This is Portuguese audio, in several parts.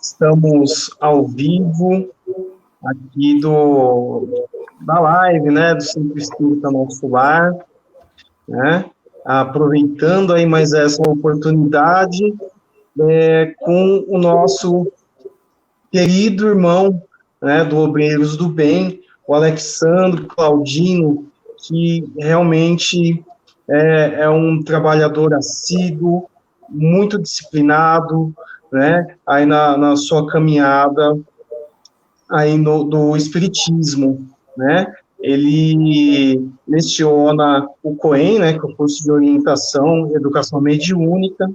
Estamos ao vivo aqui da live, né, do Centro Espírita Nosso Lar, né, aproveitando aí mais essa oportunidade com o nosso querido irmão, né, do Obreiros do Bem, o Alexandre Claudino, que realmente é um trabalhador assíduo, muito disciplinado, né, aí na sua caminhada aí do Espiritismo, né, ele leciona o COEM, né, que é o curso de orientação e educação mediúnica,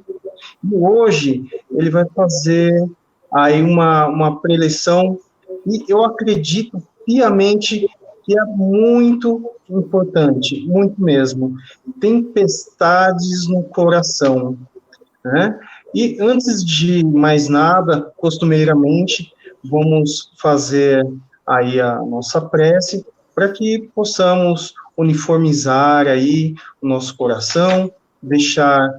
e hoje ele vai fazer aí uma preleção, e eu acredito piamente que é muito importante, muito mesmo. Tempestades no coração, né? E antes de mais nada, costumeiramente, vamos fazer aí a nossa prece para que possamos uniformizar aí o nosso coração, deixar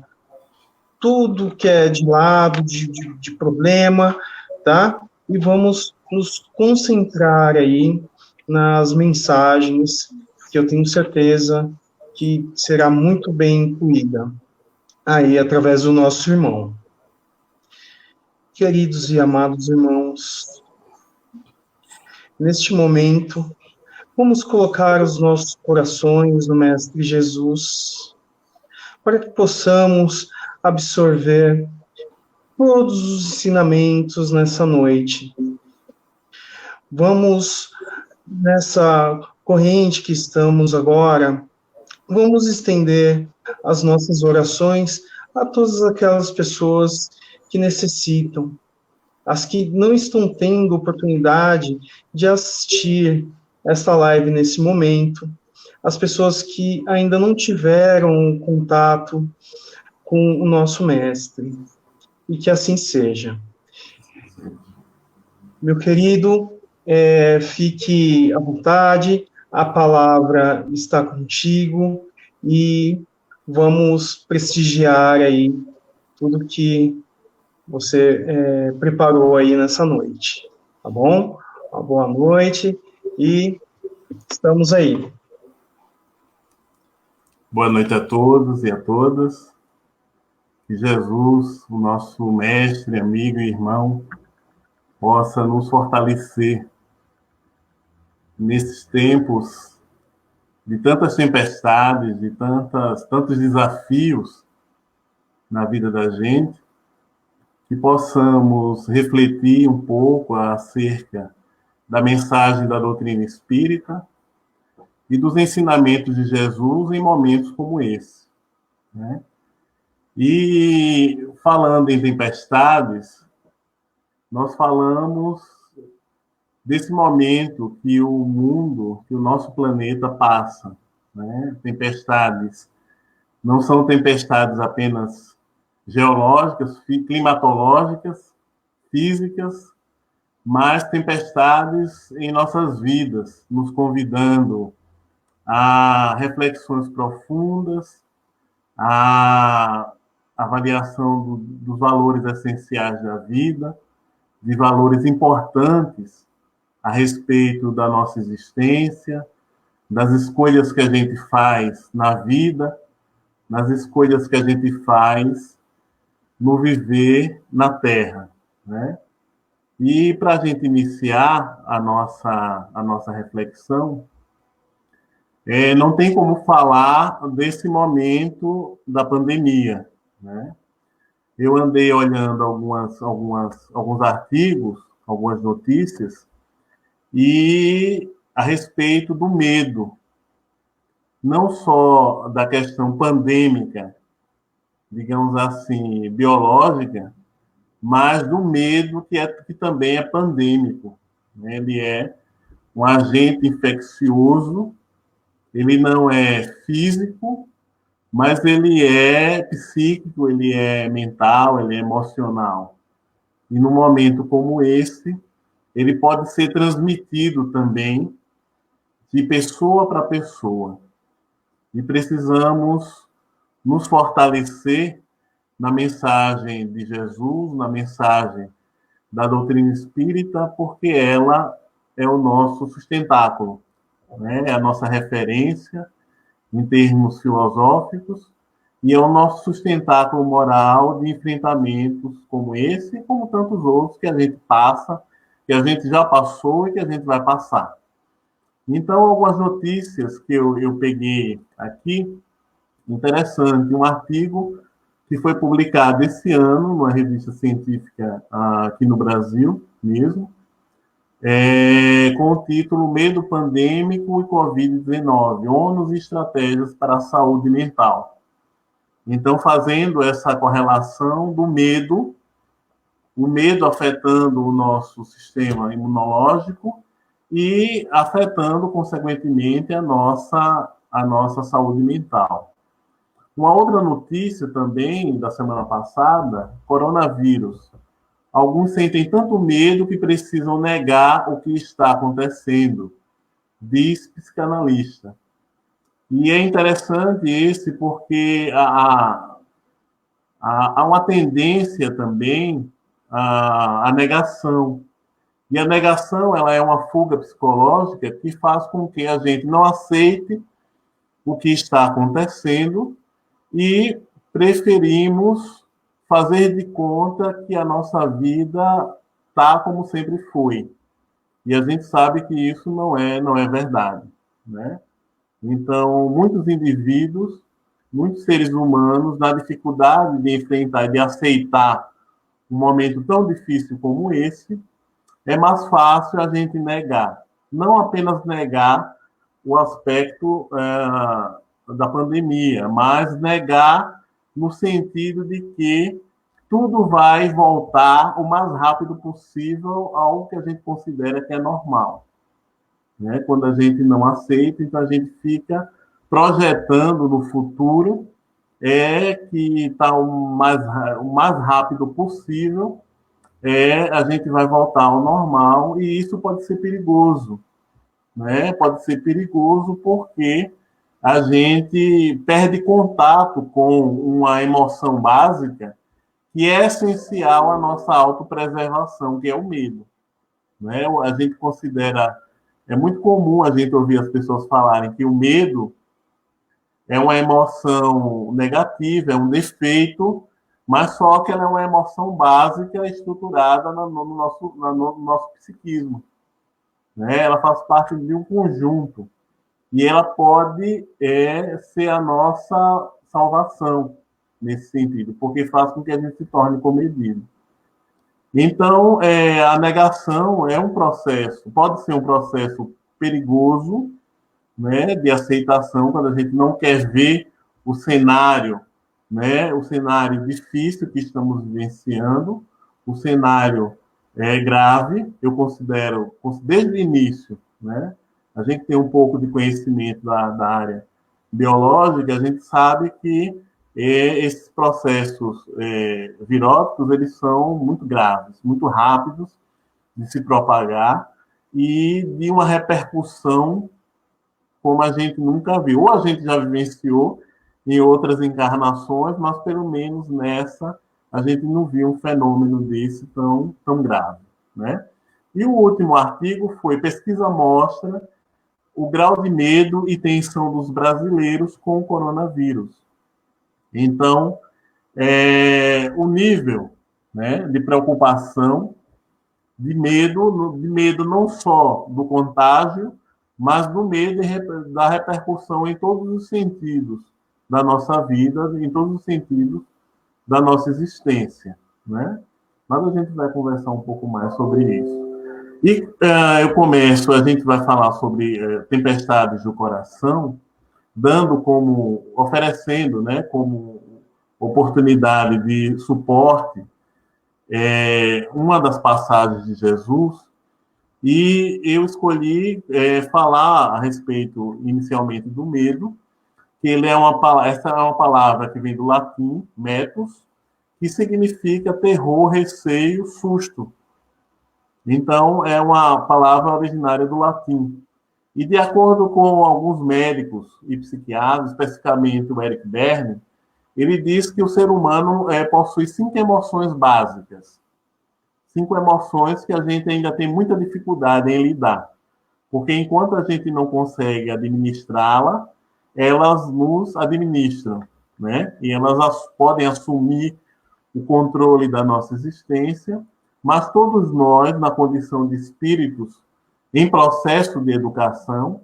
tudo que é de lado, de problema, tá? E vamos nos concentrar aí nas mensagens que eu tenho certeza que será muito bem incluída aí através do nosso irmão. Queridos e amados irmãos, neste momento, vamos colocar os nossos corações no Mestre Jesus, para que possamos absorver todos os ensinamentos nessa noite. Vamos, nessa corrente que estamos agora, vamos estender as nossas orações a todas aquelas pessoas que necessitam, as que não estão tendo oportunidade de assistir esta live nesse momento, as pessoas que ainda não tiveram contato com o nosso mestre, e que assim seja. Meu querido, fique à vontade, a palavra está contigo, e vamos prestigiar aí tudo que você preparou aí nessa noite, tá bom? Uma boa noite e estamos aí. Boa noite a todos e a todas. Que Jesus, o nosso mestre, amigo e irmão, possa nos fortalecer nesses tempos de tantas tempestades, de tantos desafios na vida da gente, que possamos refletir um pouco acerca da mensagem da doutrina espírita e dos ensinamentos de Jesus em momentos como esse, né? E falando em tempestades, nós falamos desse momento que o mundo, que o nosso planeta passa, né? Tempestades não são tempestades apenas geológicas, climatológicas, físicas, mas tempestades em nossas vidas, nos convidando a reflexões profundas, a avaliação dos valores essenciais da vida, de valores importantes a respeito da nossa existência, das escolhas que a gente faz na vida, nas escolhas que a gente faz no viver na Terra, né? E para a gente iniciar a nossa reflexão, não tem como falar desse momento da pandemia, né? Eu andei olhando alguns artigos, algumas notícias, e a respeito do medo, não só da questão pandêmica, digamos assim, biológica, mas do medo que também é pandêmico, né? Ele é um agente infeccioso, ele não é físico, mas ele é psíquico, ele é mental, ele é emocional. E num momento como esse, ele pode ser transmitido também de pessoa para pessoa. E precisamos nos fortalecer na mensagem de Jesus, na mensagem da doutrina espírita, porque ela é o nosso sustentáculo, né? É a nossa referência em termos filosóficos e é o nosso sustentáculo moral de enfrentamentos como esse e como tantos outros que a gente passa, que a gente já passou e que a gente vai passar. Então, algumas notícias que eu peguei aqui, interessante, um artigo que foi publicado esse ano numa revista científica aqui no Brasil mesmo, com o título Medo Pandêmico e Covid-19, ônus e estratégias para a saúde mental. Então, fazendo essa correlação do medo, o medo afetando o nosso sistema imunológico e afetando, consequentemente, a nossa saúde mental. Uma outra notícia também da semana passada, coronavírus. Alguns sentem tanto medo que precisam negar o que está acontecendo, diz psicanalista. E é interessante esse porque há uma tendência também à negação. E a negação ela é uma fuga psicológica que faz com que a gente não aceite o que está acontecendo e preferimos fazer de conta que a nossa vida está como sempre foi. E a gente sabe que isso não é verdade, né? Então, muitos indivíduos, muitos seres humanos, na dificuldade de enfrentar e de aceitar um momento tão difícil como esse, é mais fácil a gente negar. Não apenas negar o aspecto da pandemia, mas negar no sentido de que tudo vai voltar o mais rápido possível ao que a gente considera que é normal. Né? Quando a gente não aceita, então a gente fica projetando no futuro que está o mais rápido possível, a gente vai voltar ao normal, e isso pode ser perigoso. Né? Pode ser perigoso porque a gente perde contato com uma emoção básica que é essencial à nossa autopreservação, que é o medo. Né? A gente considera... É muito comum a gente ouvir as pessoas falarem que o medo é uma emoção negativa, é um defeito, mas só que ela é uma emoção básica estruturada no nosso psiquismo. Né? Ela faz parte de um conjunto e ela pode ser a nossa salvação nesse sentido, porque faz com que a gente se torne comedido. Então, a negação é um processo, pode ser um processo perigoso, né, de aceitação, quando a gente não quer ver o cenário, né, o cenário difícil que estamos vivenciando, o cenário grave, eu considero, desde o início, né, a gente tem um pouco de conhecimento da área biológica, a gente sabe que esses processos viróticos, eles são muito graves, muito rápidos de se propagar e de uma repercussão como a gente nunca viu. Ou a gente já vivenciou em outras encarnações, mas pelo menos nessa a gente não viu um fenômeno desse tão grave. Né? E o último artigo foi: pesquisa mostra o grau de medo e tensão dos brasileiros com o coronavírus. Então, o nível, né, de preocupação, de medo não só do contágio, mas do medo da repercussão em todos os sentidos da nossa vida, em todos os sentidos da nossa existência. Né? Mas a gente vai conversar um pouco mais sobre isso. E a gente vai falar sobre tempestades do coração, oferecendo, né, como oportunidade de suporte, uma das passagens de Jesus, e eu escolhi falar a respeito, inicialmente, do medo, que essa é uma palavra que vem do latim, metus, que significa terror, receio, susto. Então, é uma palavra originária do latim. E, de acordo com alguns médicos e psiquiatras, especificamente o Eric Berne, ele diz que o ser humano possui 5 emoções básicas. 5 emoções que a gente ainda tem muita dificuldade em lidar. Porque enquanto a gente não consegue administrá-la, elas nos administram, né? E elas podem assumir o controle da nossa existência, mas todos nós, na condição de espíritos em processo de educação,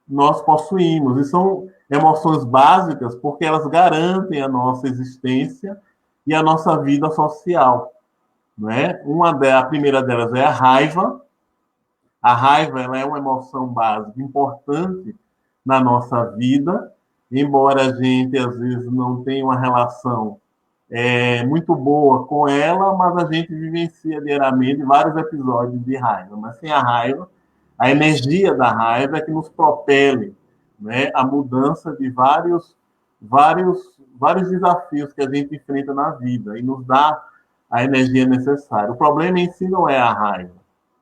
nós possuímos. E são emoções básicas porque elas garantem a nossa existência e a nossa vida social. Né? A primeira delas é a raiva. A raiva ela é uma emoção básica importante na nossa vida, embora a gente, às vezes, não tenha uma relação muito boa com ela, mas a gente vivencia diariamente vários episódios de raiva. Mas sem a raiva, a energia da raiva é que nos propele, né, a mudança de vários desafios que a gente enfrenta na vida e nos dá a energia necessária. O problema em si não é a raiva,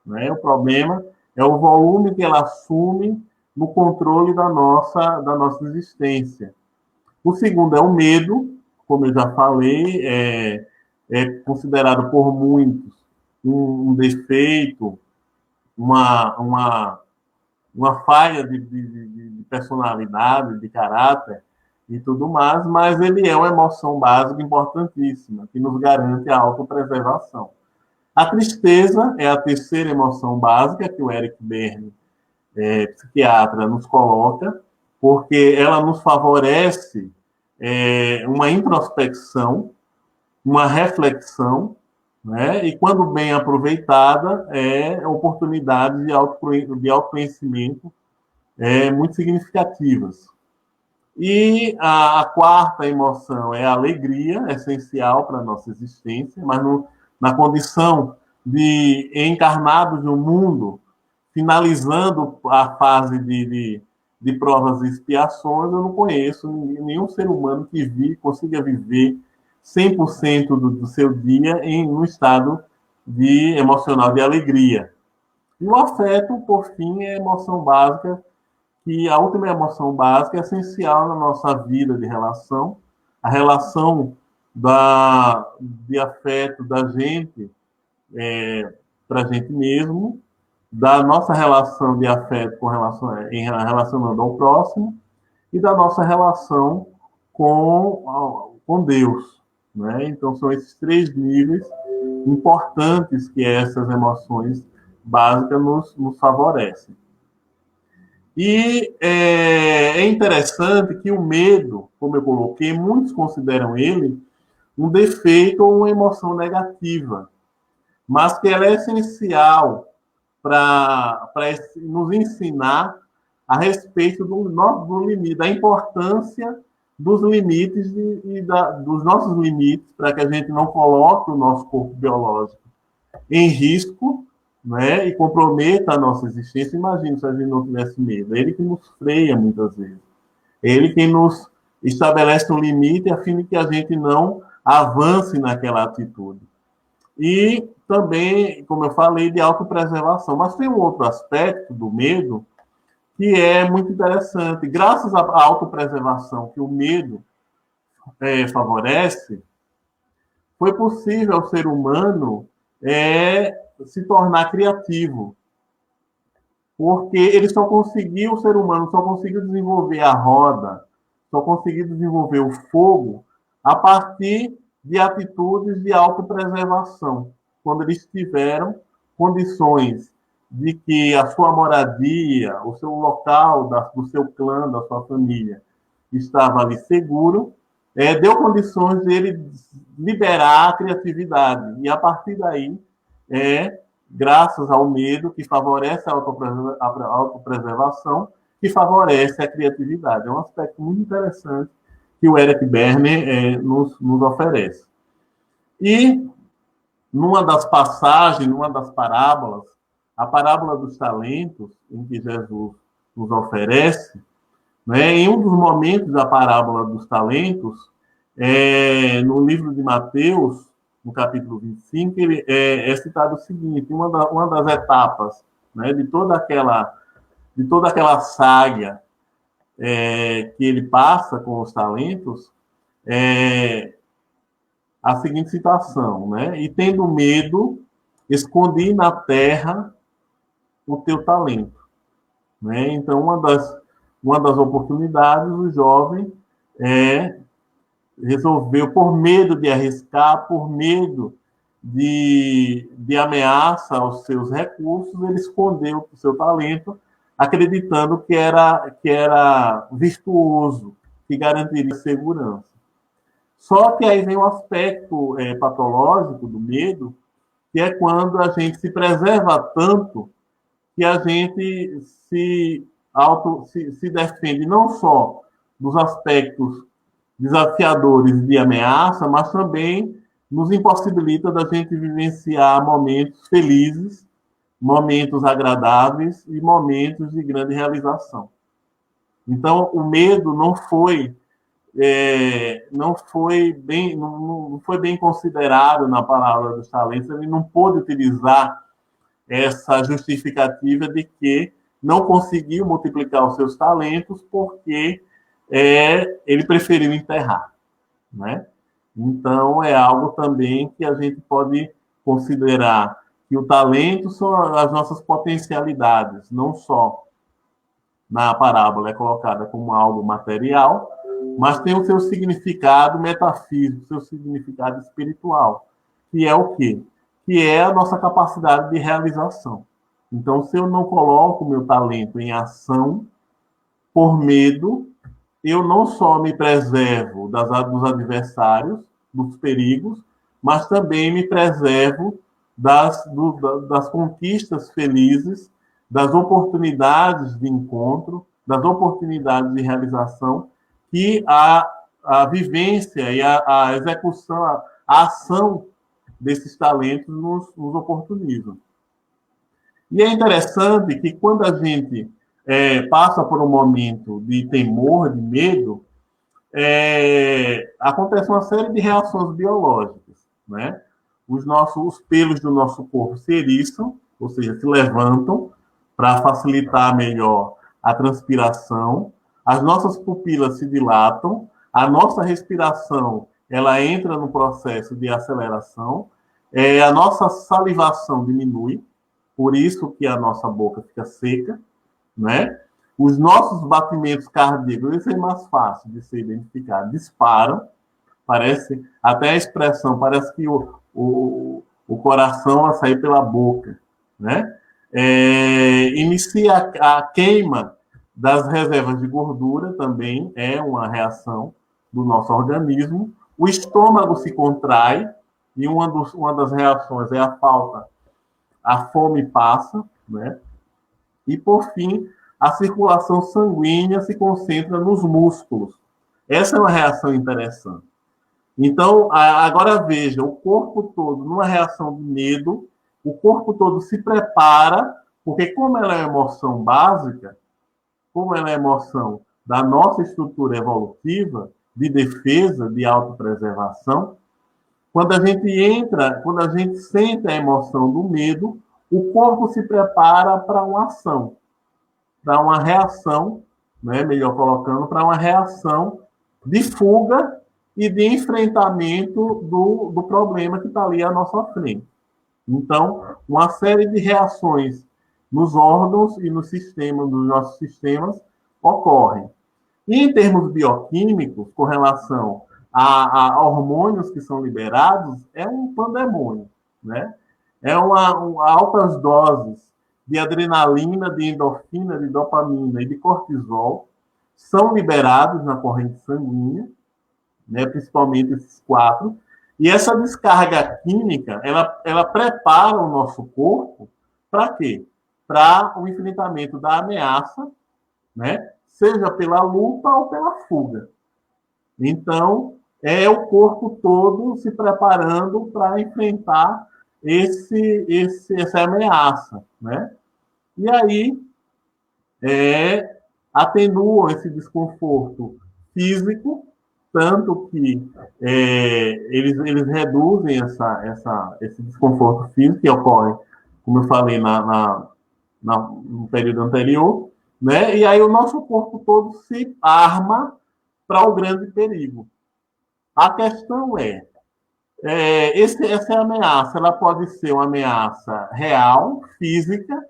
né? O problema é o volume que ela assume no controle da nossa existência. O segundo é o medo, como eu já falei, é considerado por muitos um defeito, uma falha de personalidade, de caráter e tudo mais, mas ele é uma emoção básica importantíssima, que nos garante a autopreservação. A tristeza é a terceira emoção básica que o Eric Berne, psiquiatra, nos coloca, porque ela nos favorece uma introspecção, uma reflexão, né? E quando bem aproveitada, oportunidades de autoconhecimento muito significativas. E a quarta emoção é a alegria, essencial para a nossa existência, mas na condição de encarnados no mundo, finalizando a fase de provas e expiações, eu não conheço nenhum ser humano que consiga viver 100% do seu dia no estado emocional de alegria. E o afeto, por fim, é a emoção básica, que a última emoção básica é essencial na nossa vida de relação, a relação de afeto da gente para a gente mesmo, da nossa relação de afeto relacionando ao próximo e da nossa relação com Deus. Né? Então, são esses 3 níveis importantes que essas emoções básicas nos favorecem. E é interessante que o medo, como eu coloquei, muitos consideram ele um defeito ou uma emoção negativa, mas que ela é essencial para nos ensinar a respeito do limite, da importância dos limites dos nossos limites, para que a gente não coloque o nosso corpo biológico em risco, né, e comprometa a nossa existência. Imagina se a gente não tivesse medo. É ele que nos freia muitas vezes. É ele que nos estabelece um limite a fim de que a gente não avance naquela atitude. E também, como eu falei, de autopreservação. Mas tem um outro aspecto do medo que é muito interessante. Graças à autopreservação que o medo favorece, foi possível ao ser humano se tornar criativo. Porque o ser humano só conseguiu desenvolver a roda, só conseguiu desenvolver o fogo a partir de atitudes de autopreservação, quando eles tiveram condições de que a sua moradia, o seu local, do seu clã, da sua família, estava ali seguro, deu condições de ele liberar a criatividade. E, a partir daí, graças ao medo, que favorece a autopreservação, que favorece a criatividade. É um aspecto muito interessante que o Eric Berne nos oferece. E, numa das passagens, numa das parábolas, a parábola dos talentos, em que Jesus nos oferece, né, em um dos momentos da parábola dos talentos, no livro de Mateus, no capítulo 25, é citado o seguinte: uma das etapas, né, de toda aquela saga que ele passa com os talentos, a seguinte situação, né? E tendo medo, escondi na terra o teu talento, né? Então, uma das oportunidades, o jovem resolveu, por medo de arriscar, por medo de ameaça aos seus recursos, ele escondeu o seu talento, acreditando que era virtuoso, que garantiria segurança. Só que aí vem o aspecto patológico do medo, que é quando a gente se preserva tanto que a gente se defende não só dos aspectos desafiadores de ameaça, mas também nos impossibilita da gente vivenciar momentos felizes, momentos agradáveis e momentos de grande realização. Então, o medo não foi bem considerado na palavra dos talentos, ele não pôde utilizar essa justificativa de que não conseguiu multiplicar os seus talentos porque ele preferiu enterrar, né? Então, é algo também que a gente pode considerar que o talento são as nossas potencialidades, não só na parábola é colocada como algo material, mas tem o seu significado metafísico, o seu significado espiritual, que é o quê? Que é a nossa capacidade de realização. Então, se eu não coloco o meu talento em ação, por medo, eu não só me preservo dos adversários, dos perigos, mas também me preservo das conquistas felizes, das oportunidades de encontro, das oportunidades de realização que a vivência e a execução, a ação desses talentos nos oportunizam. E é interessante que quando a gente passa por um momento de temor, de medo, acontece uma série de reações biológicas, né? Os pelos do nosso corpo se eriçam, ou seja, se levantam para facilitar melhor a transpiração, as nossas pupilas se dilatam, a nossa respiração ela entra no processo de aceleração, a nossa salivação diminui, por isso que a nossa boca fica seca, né? Os nossos batimentos cardíacos, isso é mais fácil de ser identificado, disparam, parece, até a expressão, parece que o coração vai sair pela boca, né? Inicia a queima das reservas de gordura, também é uma reação do nosso organismo. O estômago se contrai, e uma das reações é a fome passa, né? E, por fim, a circulação sanguínea se concentra nos músculos. Essa é uma reação interessante. Então, agora veja, o corpo todo, numa reação de medo, o corpo todo se prepara, porque como ela é uma emoção básica, como ela é emoção da nossa estrutura evolutiva, de defesa, de autopreservação, quando a gente sente a emoção do medo, o corpo se prepara para uma ação, para uma reação, né, melhor colocando, para uma reação de fuga e de enfrentamento do problema que está ali à nossa frente. Então, uma série de reações nos órgãos e nos nossos sistemas, ocorrem. E em termos bioquímicos, com relação a hormônios que são liberados, é um pandemônio, né? Altas doses de adrenalina, de endorfina, de dopamina e de cortisol são liberados na corrente sanguínea, né, principalmente esses 4, e essa descarga química, ela prepara o nosso corpo para quê? Para o enfrentamento da ameaça, né, seja pela luta ou pela fuga. Então, é o corpo todo se preparando para enfrentar essa ameaça, né? E aí, atenuam esse desconforto físico, tanto que eles reduzem esse desconforto físico que ocorre, como eu falei no período anterior, né? E aí o nosso corpo todo se arma para o grande perigo. A questão é, essa é a ameaça. Ela pode ser uma ameaça real, física,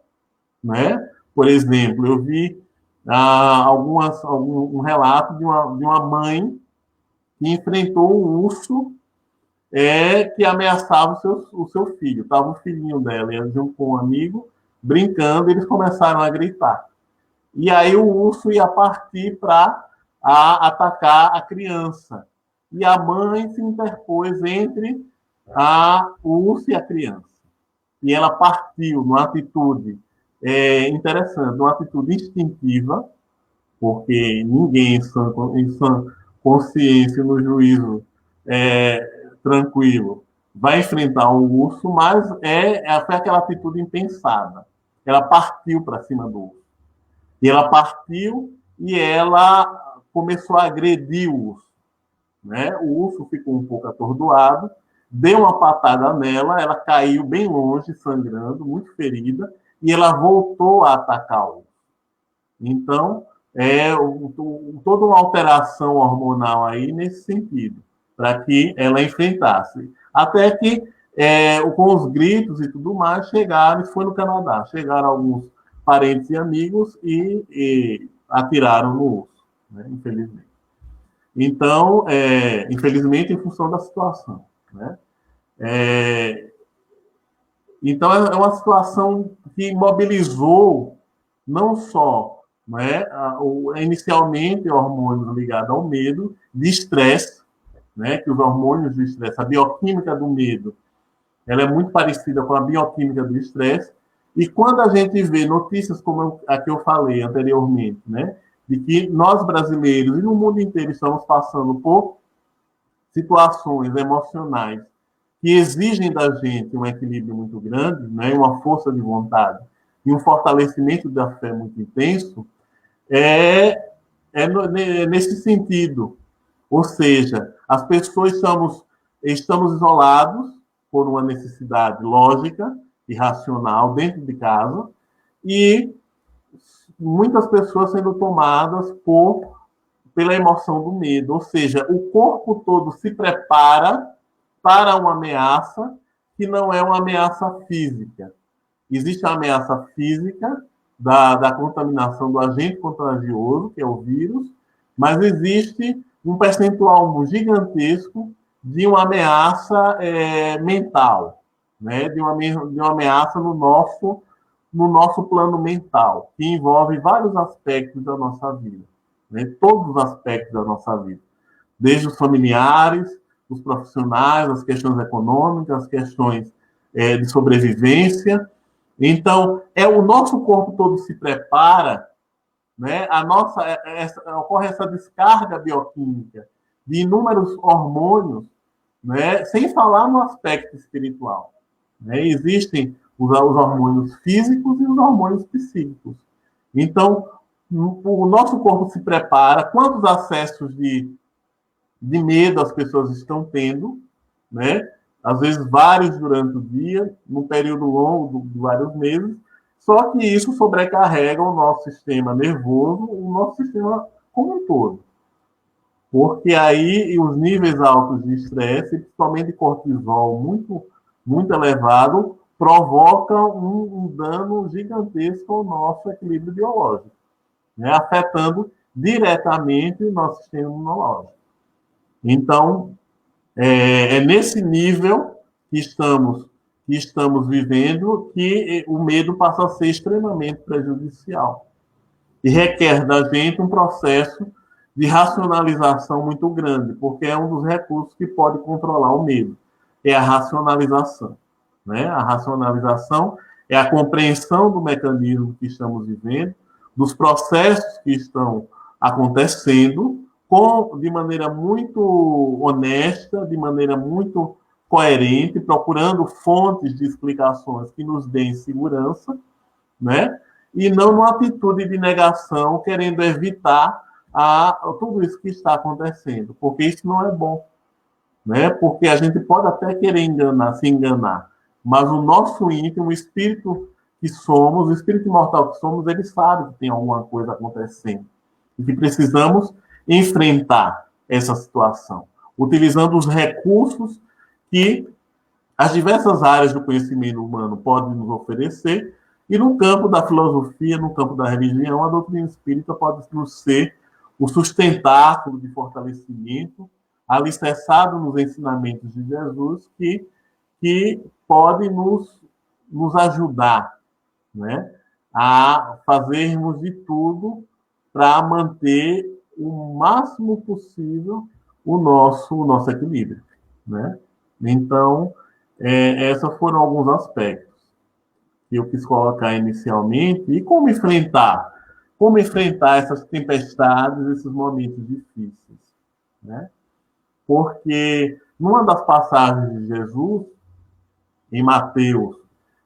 né? Por exemplo, eu vi um relato de uma mãe que enfrentou um urso que ameaçava o seu filho. Estava o filhinho dela, eles iam com um amigo, brincando, eles começaram a gritar. E aí o urso ia partir para atacar a criança. E a mãe se interpôs entre o urso e a criança. E ela partiu numa atitude interessante, numa atitude instintiva, porque ninguém em sã consciência, no juízo tranquilo, vai enfrentar um urso, mas foi aquela atitude impensada. Ela partiu para cima do urso. E ela partiu e ela começou a agredir o urso. Né? O urso ficou um pouco atordoado, deu uma patada nela, ela caiu bem longe, sangrando, muito ferida, e ela voltou a atacar o urso. Então, toda uma alteração hormonal aí nesse sentido, para que ela enfrentasse. Até que, com os gritos e tudo mais, chegaram, isso foi no Canadá, chegaram alguns parentes e amigos e atiraram no urso, né, infelizmente. Então, infelizmente, em função da situação. Né? Então, é uma situação que mobilizou não só inicialmente hormônios ligados ao medo, de estresse, né, que os hormônios de estresse, a bioquímica do medo, ela é muito parecida com a bioquímica do estresse, e quando a gente vê notícias como a que eu falei anteriormente, né, de que nós brasileiros e no mundo inteiro estamos passando por situações emocionais que exigem da gente um equilíbrio muito grande, né, uma força de vontade e um fortalecimento da fé muito intenso, nesse sentido. Ou seja, as pessoas estamos isolados por uma necessidade lógica e racional dentro de casa e muitas pessoas sendo tomadas pela emoção do medo. Ou seja, o corpo todo se prepara para uma ameaça que não é uma ameaça física. Existe a ameaça física da contaminação do agente contagioso, que é o vírus, mas existe um percentual gigantesco de uma ameaça mental, né? de uma ameaça no nosso plano mental, que envolve vários aspectos da nossa vida, né? Todos os aspectos da nossa vida, desde os familiares, os profissionais, as questões econômicas, as questões de sobrevivência. Então, o nosso corpo todo se prepara, né? Ocorre essa descarga bioquímica de inúmeros hormônios, né? Sem falar no aspecto espiritual. Né? Existem os hormônios físicos e os hormônios psíquicos. Então, o nosso corpo se prepara. Quantos acessos de medo as pessoas estão tendo, né? Às vezes vários durante o dia, num período longo de vários meses, só que isso sobrecarrega o nosso sistema nervoso, o nosso sistema como um todo. Porque aí os níveis altos de estresse, principalmente de cortisol muito, muito elevado, provocam um dano gigantesco ao nosso equilíbrio biológico, né? Afetando diretamente o nosso sistema imunológico. Então, nesse nível que estamos vivendo que o medo passa a ser extremamente prejudicial e requer da gente um processo de racionalização muito grande, porque é um dos recursos que pode controlar o medo, é a racionalização. Né? A racionalização é a compreensão do mecanismo que estamos vivendo, dos processos que estão acontecendo, de maneira muito honesta, de maneira muito coerente, procurando fontes de explicações que nos deem segurança, né? E não numa atitude de negação, querendo evitar tudo isso que está acontecendo, porque isso não é bom, né? Porque a gente pode até querer se enganar, mas o nosso íntimo, o espírito que somos, o espírito imortal que somos, ele sabe que tem alguma coisa acontecendo e que precisamos enfrentar essa situação, utilizando os recursos que as diversas áreas do conhecimento humano podem nos oferecer, e no campo da filosofia, no campo da religião, a doutrina espírita pode nos ser o sustentáculo de fortalecimento, alicerçado nos ensinamentos de Jesus, que pode nos ajudar, né, a fazermos de tudo para manter o máximo possível o nosso equilíbrio, né? Então, esses foram alguns aspectos que eu quis colocar inicialmente. E como enfrentar essas tempestades, esses momentos difíceis, né? Porque numa das passagens de Jesus, em Mateus,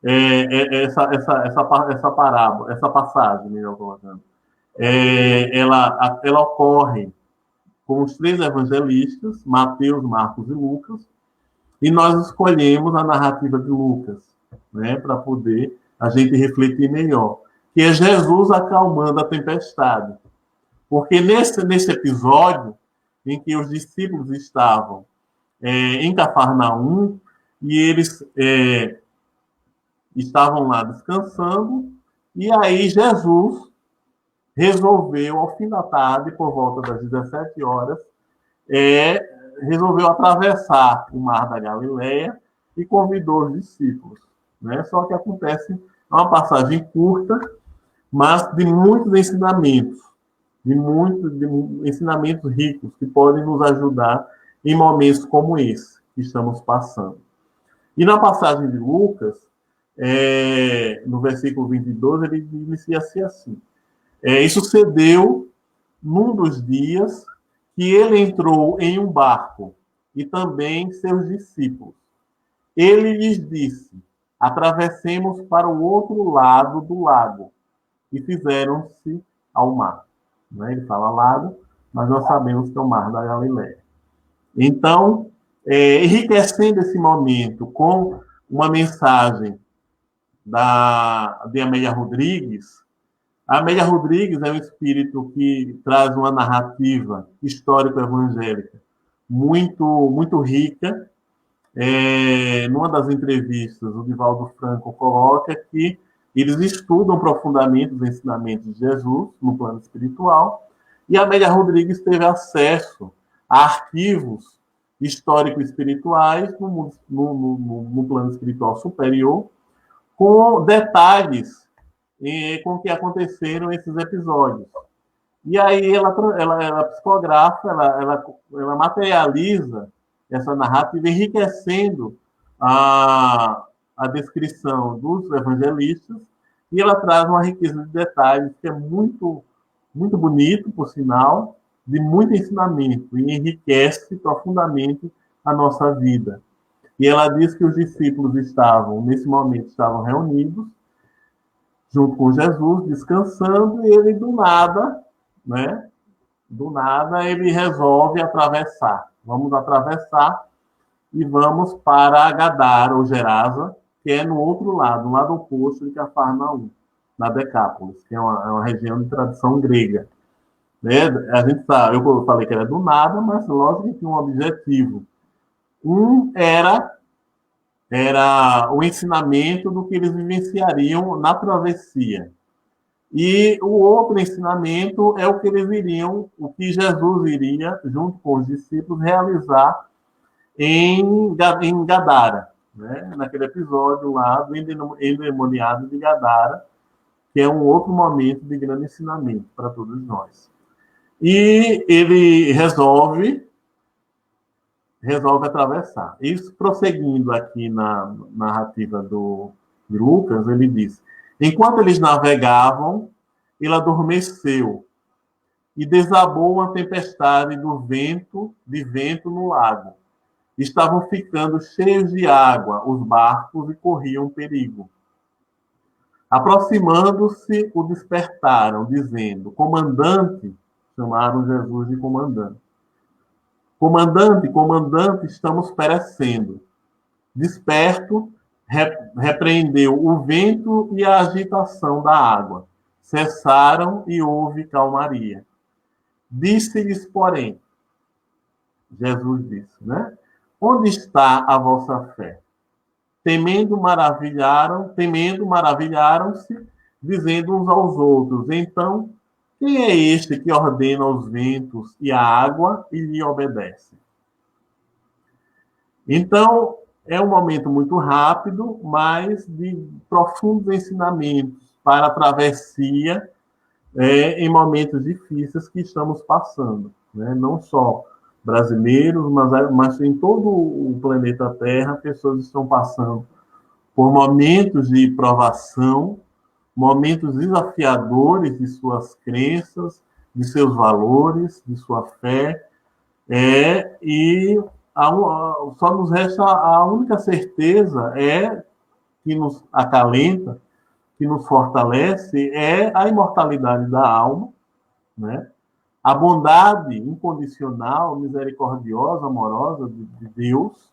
essa parábola, essa passagem, melhor colocando, ela ocorre com os três evangelistas, Mateus, Marcos e Lucas, e nós escolhemos a narrativa de Lucas, né, para poder a gente refletir melhor, que é Jesus acalmando a tempestade. Porque nesse episódio, em que os discípulos estavam em Cafarnaum, e eles estavam lá descansando, e aí Jesus resolveu, ao fim da tarde, por volta das 17 horas, resolveu atravessar o mar da Galileia e convidou os discípulos, né? Só que acontece, é uma passagem curta, mas de muitos ensinamentos, de ensinamentos ricos que podem nos ajudar em momentos como esse que estamos passando. E na passagem de Lucas, no versículo 22, ele inicia-se assim: e sucedeu num dos dias que ele entrou em um barco, e também seus discípulos. Ele lhes disse: atravessemos para o outro lado do lago. E fizeram-se ao mar. Ele fala lago, mas nós sabemos que é o mar da Galileia. Então, enriquecendo esse momento com uma mensagem de Amélia Rodrigues. A Amélia Rodrigues é um espírito que traz uma narrativa histórico-evangélica muito, muito rica. Numa das entrevistas, o Divaldo Franco coloca que eles estudam profundamente os ensinamentos de Jesus no plano espiritual, e a Amélia Rodrigues teve acesso a arquivos histórico-espirituais no plano espiritual superior, com detalhes com o que aconteceram esses episódios. E aí ela psicografa, ela materializa essa narrativa, enriquecendo a descrição dos evangelistas, e ela traz uma riqueza de detalhes que é muito, muito bonito, por sinal, de muito ensinamento, e enriquece profundamente a nossa vida. E ela diz que os discípulos nesse momento, estavam reunidos, junto com Jesus, descansando, e ele do nada, né? Do nada, ele resolve atravessar. Vamos atravessar e vamos para Gadara, ou Gerasa, que é no outro lado, no lado oposto de Cafarnaum, na Decápolis, que é uma região de tradição grega. Né? A gente sabe, eu falei que era do nada, mas lógico que tinha um objetivo. Um era o ensinamento do que eles vivenciariam na travessia. E o outro ensinamento é o que eles iriam, o que Jesus iria, junto com os discípulos, realizar em Gadara, né? Naquele episódio lá do endemoniado de Gadara, que é um outro momento de grande ensinamento para todos nós. E ele resolve atravessar. Isso, prosseguindo aqui na narrativa do Lucas, ele diz: enquanto eles navegavam, ele adormeceu e desabou uma tempestade de vento no lago. Estavam ficando cheios de água os barcos e corriam perigo. Aproximando-se, o despertaram, dizendo: comandante, chamaram Jesus de comandante. Comandante, comandante, estamos perecendo. Desperto, repreendeu o vento e a agitação da água. Cessaram e houve calmaria. Disse-lhes, porém, Jesus disse, né? onde está a vossa fé? Temendo, maravilharam-se, dizendo uns aos outros, então, quem é este que ordena os ventos e a água e lhe obedece? Então, é um momento muito rápido, mas de profundos ensinamentos para a travessia em momentos difíceis que estamos passando, né? Não só brasileiros, mas em todo o planeta Terra, pessoas estão passando por momentos de provação, momentos desafiadores de suas crenças, de seus valores, de sua fé, e só nos resta a única certeza que nos acalenta, que nos fortalece, é a imortalidade da alma, né? A bondade incondicional, misericordiosa, amorosa de Deus,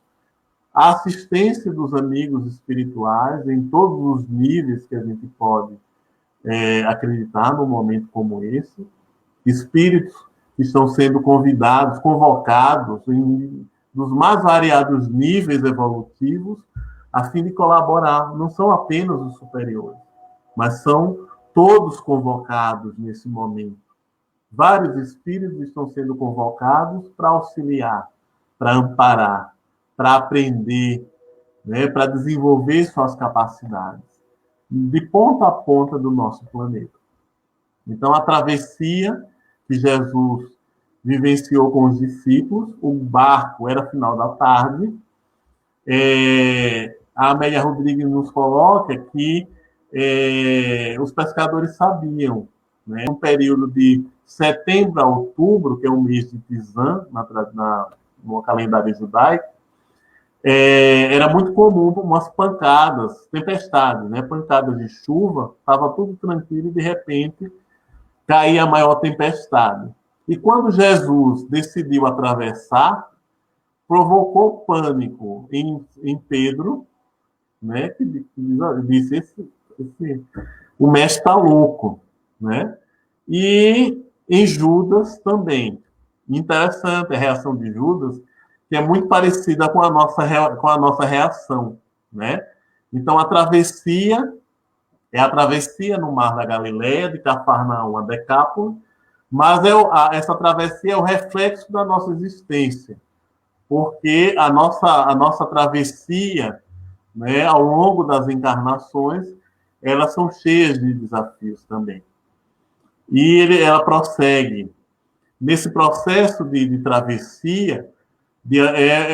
a assistência dos amigos espirituais em todos os níveis que a gente pode acreditar num momento como esse, espíritos que estão sendo convidados, convocados dos mais variados níveis evolutivos, a fim de colaborar. Não são apenas os superiores, mas são todos convocados nesse momento. Vários espíritos estão sendo convocados para auxiliar, para amparar, para aprender, né, para desenvolver suas capacidades, de ponta a ponta do nosso planeta. Então, a travessia que Jesus vivenciou com os discípulos, o barco era final da tarde, a Amélia Rodrigues nos coloca que os pescadores sabiam, né, um período de setembro a outubro, que é o mês de Tizan, no calendário judaico, era muito comum umas pancadas, tempestades, né, pancadas de chuva, estava tudo tranquilo e, de repente, caía a maior tempestade. E quando Jesus decidiu atravessar, provocou pânico em Pedro, né, que disse, o mestre está louco, né? E em Judas também. Interessante a reação de Judas, que é muito parecida com a nossa reação, né? Então, a travessia no Mar da Galileia, de Cafarnaum a Decápolis, mas essa travessia é o reflexo da nossa existência, porque a nossa travessia, né, ao longo das encarnações, elas são cheias de desafios também. E ela prossegue. Nesse processo de travessia,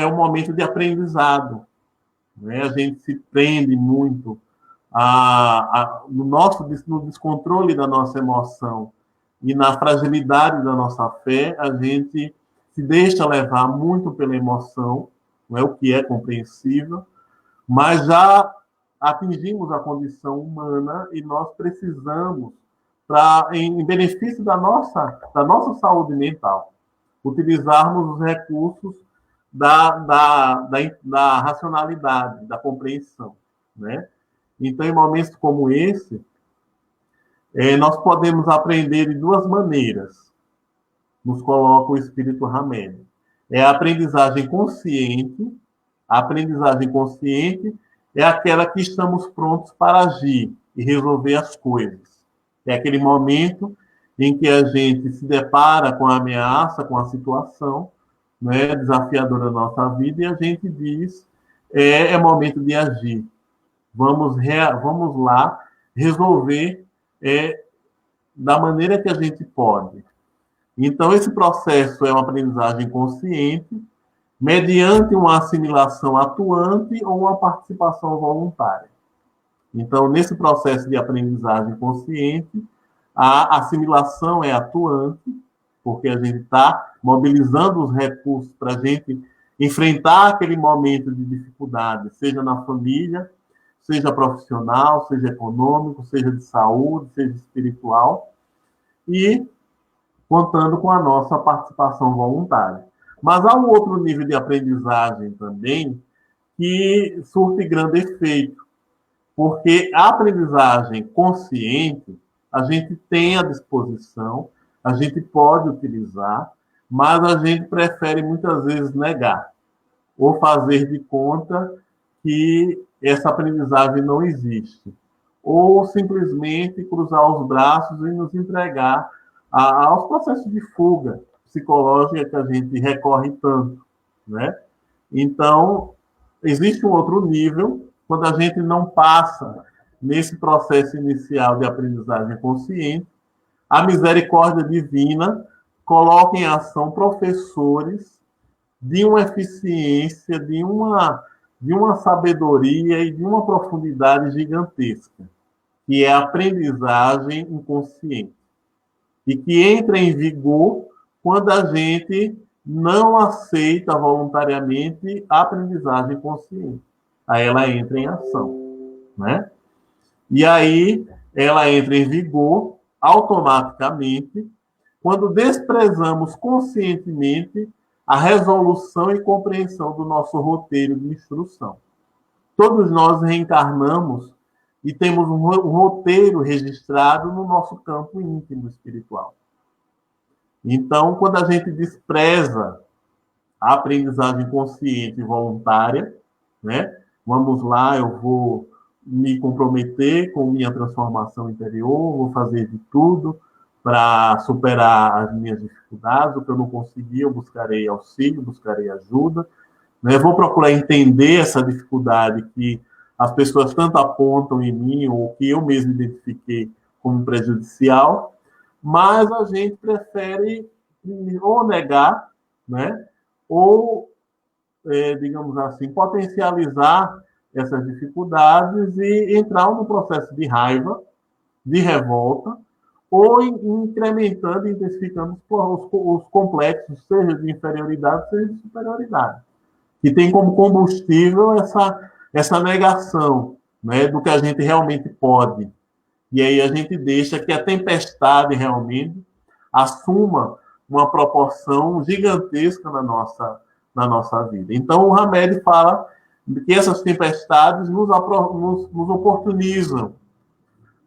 um momento de aprendizado, né? A gente se prende muito no descontrole da nossa emoção e na fragilidade da nossa fé, a gente se deixa levar muito pela emoção, não é o que é compreensível, mas já atingimos a condição humana e nós precisamos, em benefício da nossa saúde mental, utilizarmos os recursos da racionalidade, da compreensão, né? Então, em momentos como esse, nós podemos aprender de duas maneiras, nos coloca o Espírito Hamed. É a aprendizagem consciente. A aprendizagem consciente é aquela que estamos prontos para agir e resolver as coisas. É aquele momento em que a gente se depara com a ameaça, com a situação, né, desafiadora da nossa vida, e a gente diz, é momento de agir. Vamos lá resolver da maneira que a gente pode. Então, esse processo é uma aprendizagem consciente, mediante uma assimilação atuante ou uma participação voluntária. Então, nesse processo de aprendizagem consciente, a assimilação é atuante, porque a gente está mobilizando os recursos para a gente enfrentar aquele momento de dificuldade, seja na família, seja profissional, seja econômico, seja de saúde, seja espiritual, e contando com a nossa participação voluntária. Mas há um outro nível de aprendizagem também que surte grande efeito, porque a aprendizagem consciente a gente tem à disposição, a gente pode utilizar, mas a gente prefere muitas vezes negar. ou fazer de conta que essa aprendizagem não existe, ou simplesmente cruzar os braços e nos entregar aos processos de fuga psicológica que a gente recorre tanto, né? Então, existe um outro nível, quando a gente não passa nesse processo inicial de aprendizagem consciente, a misericórdia divina coloca em ação professores de uma eficiência, de uma sabedoria e de uma profundidade gigantesca, que é a aprendizagem inconsciente, e que entra em vigor quando a gente não aceita voluntariamente a aprendizagem consciente. Aí ela entra em ação, né? E aí ela entra em vigor automaticamente quando desprezamos conscientemente a resolução e compreensão do nosso roteiro de instrução. Todos nós reencarnamos e temos um roteiro registrado no nosso campo íntimo espiritual. Então, quando a gente despreza a aprendizagem consciente e voluntária, né? Vamos lá, eu vou me comprometer com minha transformação interior, vou fazer de tudo para superar as minhas dificuldades, o que eu não conseguir, eu buscarei auxílio, buscarei ajuda, né? Vou procurar entender essa dificuldade que as pessoas tanto apontam em mim, ou que eu mesmo identifiquei como prejudicial, mas a gente prefere ou negar, né? Ou, digamos assim, potencializar essas dificuldades e entrar num processo de raiva, de revolta, ou incrementando e intensificando os complexos, seja de inferioridade, seja de superioridade, que tem como combustível essa negação, né, do que a gente realmente pode. E aí a gente deixa que a tempestade realmente assuma uma proporção gigantesca na nossa vida. Então, o Hamed fala que essas tempestades nos oportunizam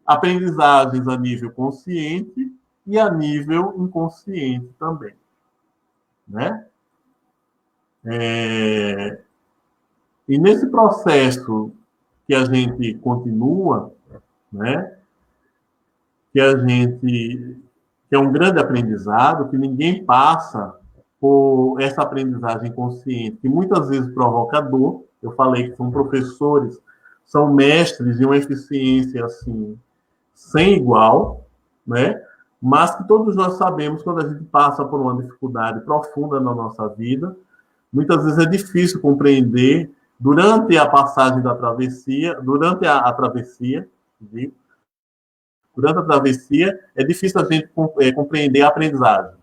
aprendizagens a nível consciente e a nível inconsciente também, né? E nesse processo que a gente continua, né? Que é um grande aprendizado, que ninguém passa por essa aprendizagem consciente, que muitas vezes provoca dor. Eu falei que são professores, são mestres de uma eficiência assim sem igual, né? Mas que todos nós sabemos quando a gente passa por uma dificuldade profunda na nossa vida, muitas vezes é difícil compreender durante a passagem da travessia, durante a travessia, viu? Durante a travessia, é difícil a gente compreender a aprendizagem.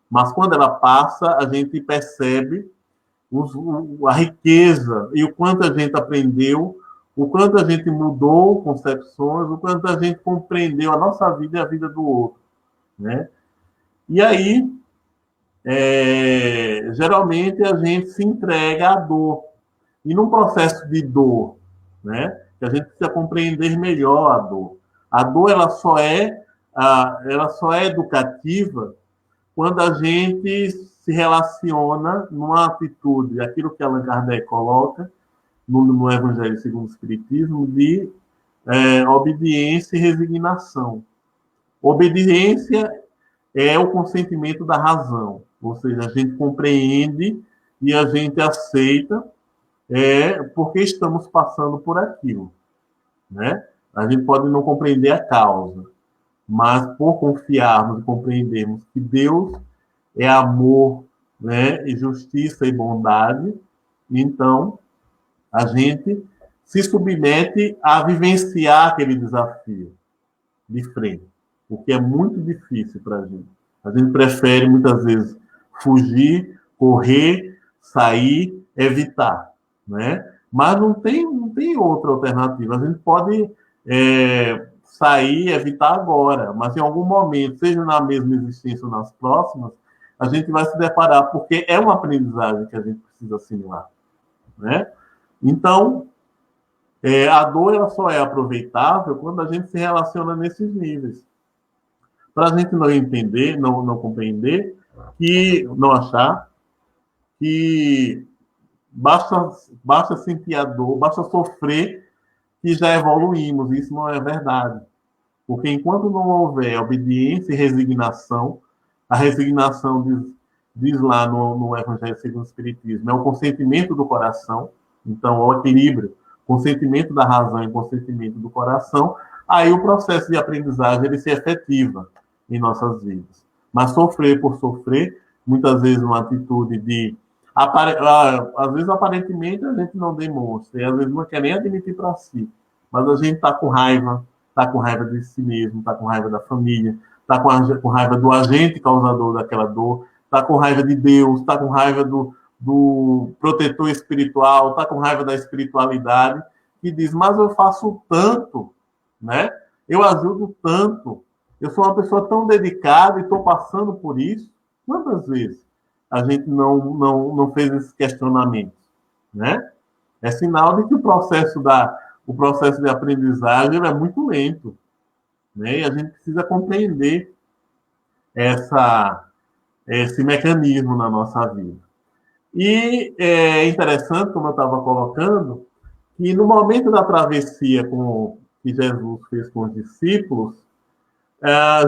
Mas quando ela passa, a gente percebe a riqueza e o quanto a gente aprendeu, o quanto a gente mudou concepções, o quanto a gente compreendeu a nossa vida e a vida do outro, né? E aí, geralmente, a gente se entrega à dor. E num processo de dor, né, que a gente precisa compreender melhor a dor. A dor ela só é educativa quando a gente se relaciona numa atitude, aquilo que Allan Kardec coloca no Evangelho segundo o Espiritismo, de obediência e resignação. Obediência é o consentimento da razão, ou seja, a gente compreende e a gente aceita porque estamos passando por aquilo, né? A gente pode não compreender a causa, mas por confiarmos e compreendermos que Deus é amor, né, e justiça e bondade, então a gente se submete a vivenciar aquele desafio de frente, o que é muito difícil para a gente. A gente prefere, muitas vezes, fugir, correr, sair, evitar, né? Mas não tem outra alternativa. A gente pode sair, evitar agora, mas em algum momento, seja na mesma existência ou nas próximas, a gente vai se deparar, porque é uma aprendizagem que a gente precisa assimilar, né? Então, a dor ela só é aproveitável quando a gente se relaciona nesses níveis. Para a gente não entender, não compreender, não achar que basta sentir a dor, basta sofrer que já evoluímos. Isso não é verdade. Porque enquanto não houver obediência e resignação, a resignação diz lá no Evangelho segundo o Espiritismo, é o consentimento do coração, então, o equilíbrio, consentimento da razão e consentimento do coração, aí o processo de aprendizagem ele se efetiva em nossas vidas. Mas sofrer por sofrer, muitas vezes uma atitude de... Às vezes, aparentemente, a gente não demonstra, e às vezes não quer nem admitir para si, mas a gente está com raiva de si mesmo, está com raiva da família, está com raiva do agente causador daquela dor, está com raiva de Deus, está com raiva do protetor espiritual, está com raiva da espiritualidade, que diz, mas eu faço tanto, né? Eu ajudo tanto, eu sou uma pessoa tão dedicada e estou passando por isso. Quantas vezes a gente não fez esses questionamentos, né? É sinal de que o processo de aprendizagem é muito lento, né? E a gente precisa compreender esse mecanismo na nossa vida. E é interessante, como eu estava colocando, que no momento da travessia que Jesus fez com os discípulos,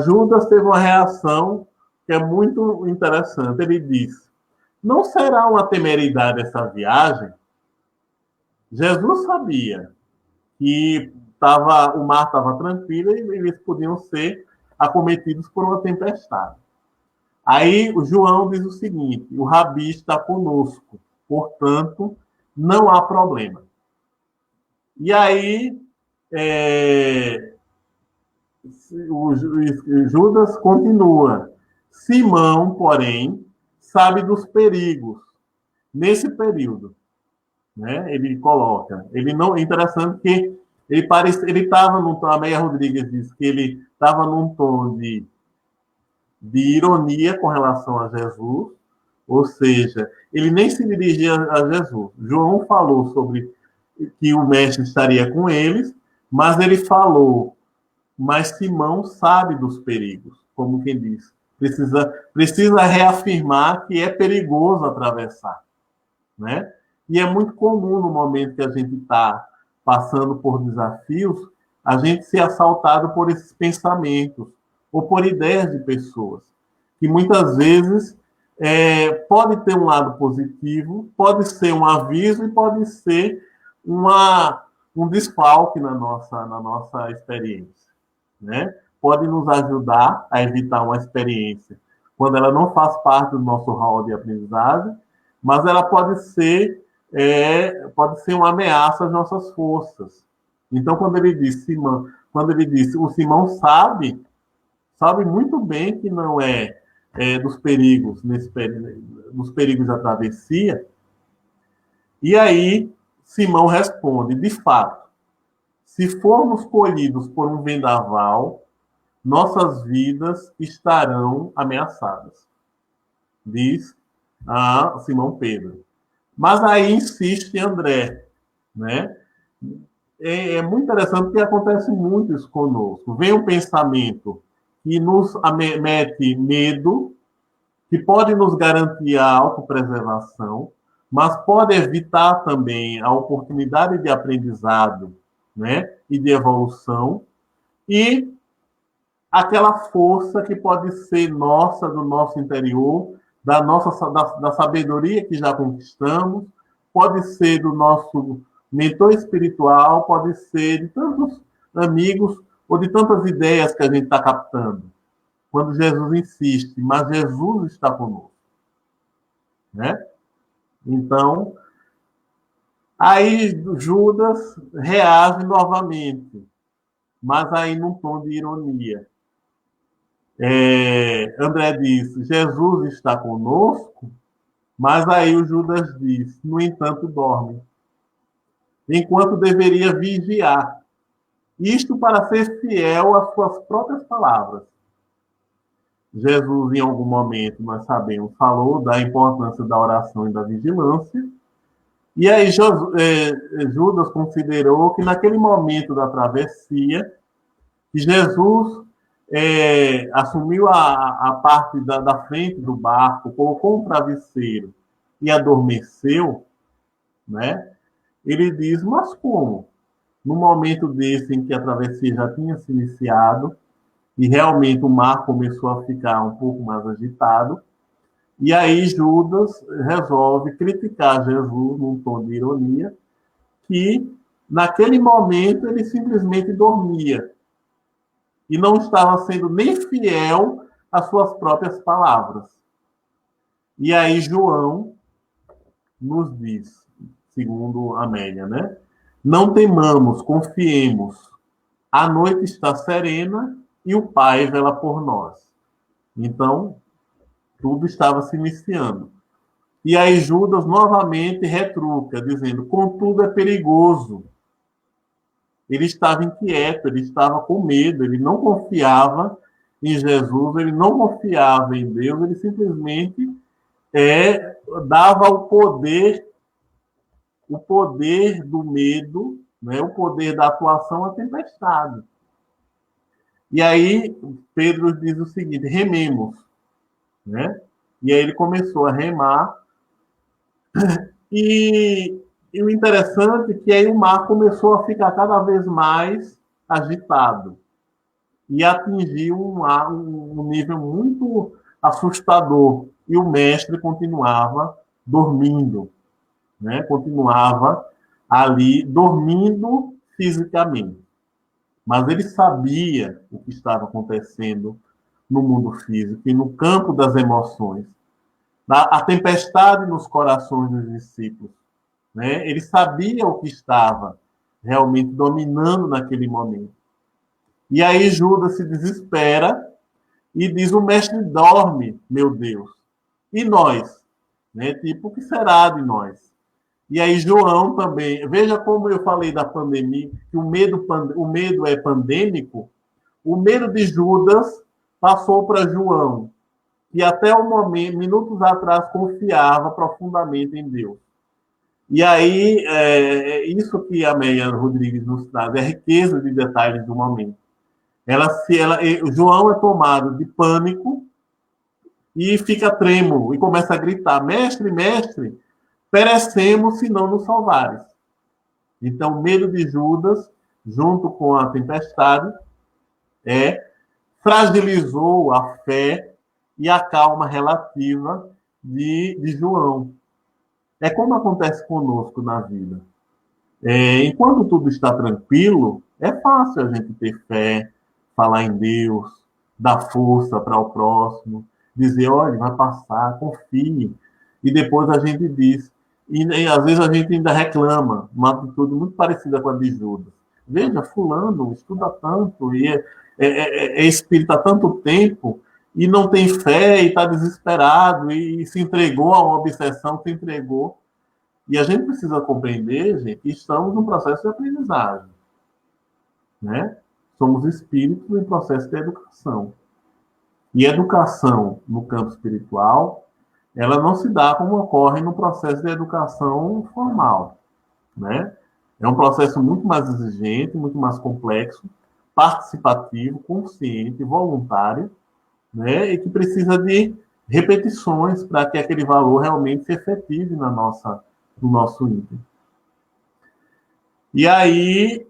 Judas teve uma reação que é muito interessante. Ele disse, não será uma temeridade essa viagem? Jesus sabia que o mar estava tranquilo e eles podiam ser acometidos por uma tempestade. Aí o João diz o seguinte, o Rabi está conosco, portanto, não há problema. E aí o Judas continua. Simão, porém, sabe dos perigos nesse período. Né? Ele coloca. Ele não, é interessante que ele estava num tom, a Meia Rodrigues diz que ele estava num tom de ironia com relação a Jesus, ou seja, ele nem se dirigia a Jesus. João falou sobre que o mestre estaria com eles, mas ele falou, mas Simão sabe dos perigos, como quem diz. Precisa reafirmar que é perigoso atravessar, né? E é muito comum no momento que a gente está passando por desafios, a gente ser assaltado por esses pensamentos ou por ideias de pessoas, que muitas vezes pode ter um lado positivo, pode ser um aviso e pode ser um desfalque na nossa experiência, né? Pode nos ajudar a evitar uma experiência quando ela não faz parte do nosso hall de aprendizagem, mas ela pode ser uma ameaça às nossas forças. Então, quando ele disse, o Simão sabe muito bem que não dos perigos, dos perigos da travessia. E aí, Simão responde, de fato, se formos colhidos por um vendaval, nossas vidas estarão ameaçadas, diz a Simão Pedro. Mas aí insiste André, né? É muito interessante porque acontece muito isso conosco. Vem um pensamento que nos mete medo, que pode nos garantir a autopreservação, mas pode evitar também a oportunidade de aprendizado, né? E de evolução, e aquela força que pode ser nossa, do nosso interior, da sabedoria que já conquistamos, pode ser do nosso mentor espiritual, pode ser de tantos amigos ou de tantas ideias que a gente está captando. Quando Jesus insiste, mas Jesus está conosco. Né? Então, aí Judas reage novamente, mas aí num tom de ironia. André diz, Jesus está conosco, mas aí o Judas diz, no entanto, dorme, enquanto deveria vigiar. Isto para ser fiel às suas próprias palavras. Jesus, em algum momento, nós sabemos, falou da importância da oração e da vigilância, e aí Judas considerou que naquele momento da travessia, que Jesus assumiu a parte da frente do barco, colocou um travesseiro e adormeceu, né? Ele diz, mas como? No momento desse em que a travessia já tinha se iniciado, e realmente o mar começou a ficar um pouco mais agitado, e aí Judas resolve criticar Jesus num tom de ironia, que naquele momento ele simplesmente dormia e não estava sendo nem fiel às suas próprias palavras. E aí João nos diz, segundo Amélia, né? Não temamos, confiemos. A noite está serena e o Pai vela por nós. Então, tudo estava se iniciando. E aí Judas novamente retruca, dizendo, contudo é perigoso. Ele estava inquieto, ele estava com medo, ele não confiava em Jesus, ele não confiava em Deus, ele simplesmente dava o poder do medo, né, o poder da atuação à tempestade. E aí Pedro diz o seguinte, rememos, né? E aí ele começou a remar, e o interessante é que aí o mar começou a ficar cada vez mais agitado e atingiu um nível muito assustador. E o mestre continuava dormindo, né? Continuava ali dormindo fisicamente. Mas ele sabia o que estava acontecendo no mundo físico e no campo das emoções. A tempestade nos corações dos discípulos, né? Ele sabia o que estava realmente dominando naquele momento. E aí Judas se desespera e diz, o mestre dorme, meu Deus. E nós? Né? Tipo, o que será de nós? E aí João também, veja como eu falei da pandemia, que o medo é pandêmico, o medo de Judas passou para João, que até o momento, minutos atrás, confiava profundamente em Deus. E aí, isso que a Meia Rodrigues nos traz, é a riqueza de detalhes do momento. João é tomado de pânico e fica trêmulo e começa a gritar, mestre, mestre, perecemos se não nos salvares. Então, o medo de Judas, junto com a tempestade, fragilizou a fé e a calma relativa de João. É como acontece conosco na vida. Enquanto tudo está tranquilo, é fácil a gente ter fé, falar em Deus, dar força para o próximo, dizer, olha, vai passar, confie. E depois a gente diz, e às vezes a gente ainda reclama, uma atitude muito parecida com a de Judas. Veja, fulano estuda tanto, e é espírita há tanto tempo, e não tem fé, e está desesperado, e se entregou a uma obsessão, se entregou. E a gente precisa compreender, gente, que estamos num processo de aprendizagem, né? Somos espíritos em processo de educação. E educação no campo espiritual, ela não se dá como ocorre no processo de educação formal, né? É um processo muito mais exigente, muito mais complexo, participativo, consciente, voluntário, né? E que precisa de repetições para que aquele valor realmente se efetive no nosso íntimo. E aí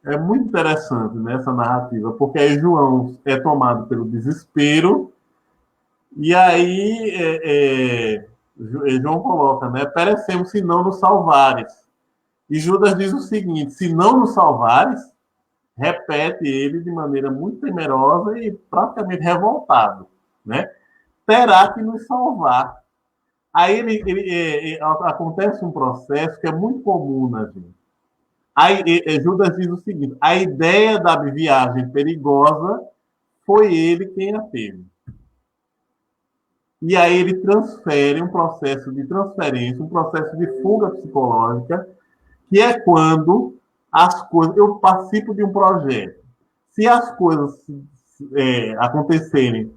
é muito interessante, né, essa narrativa, porque aí João é tomado pelo desespero, e aí João coloca, né, perecemos se não nos salvares. E Judas diz o seguinte, se não nos salvares, repete ele de maneira muito temerosa e praticamente revoltado, né? Terá que nos salvar. Aí acontece um processo que é muito comum na gente. Aí Judas diz o seguinte, a ideia da viagem perigosa foi ele quem a teve. E aí ele transfere um processo de transferência, um processo de fuga psicológica, que é quando as coisas... Eu participo de um projeto. Se as coisas acontecerem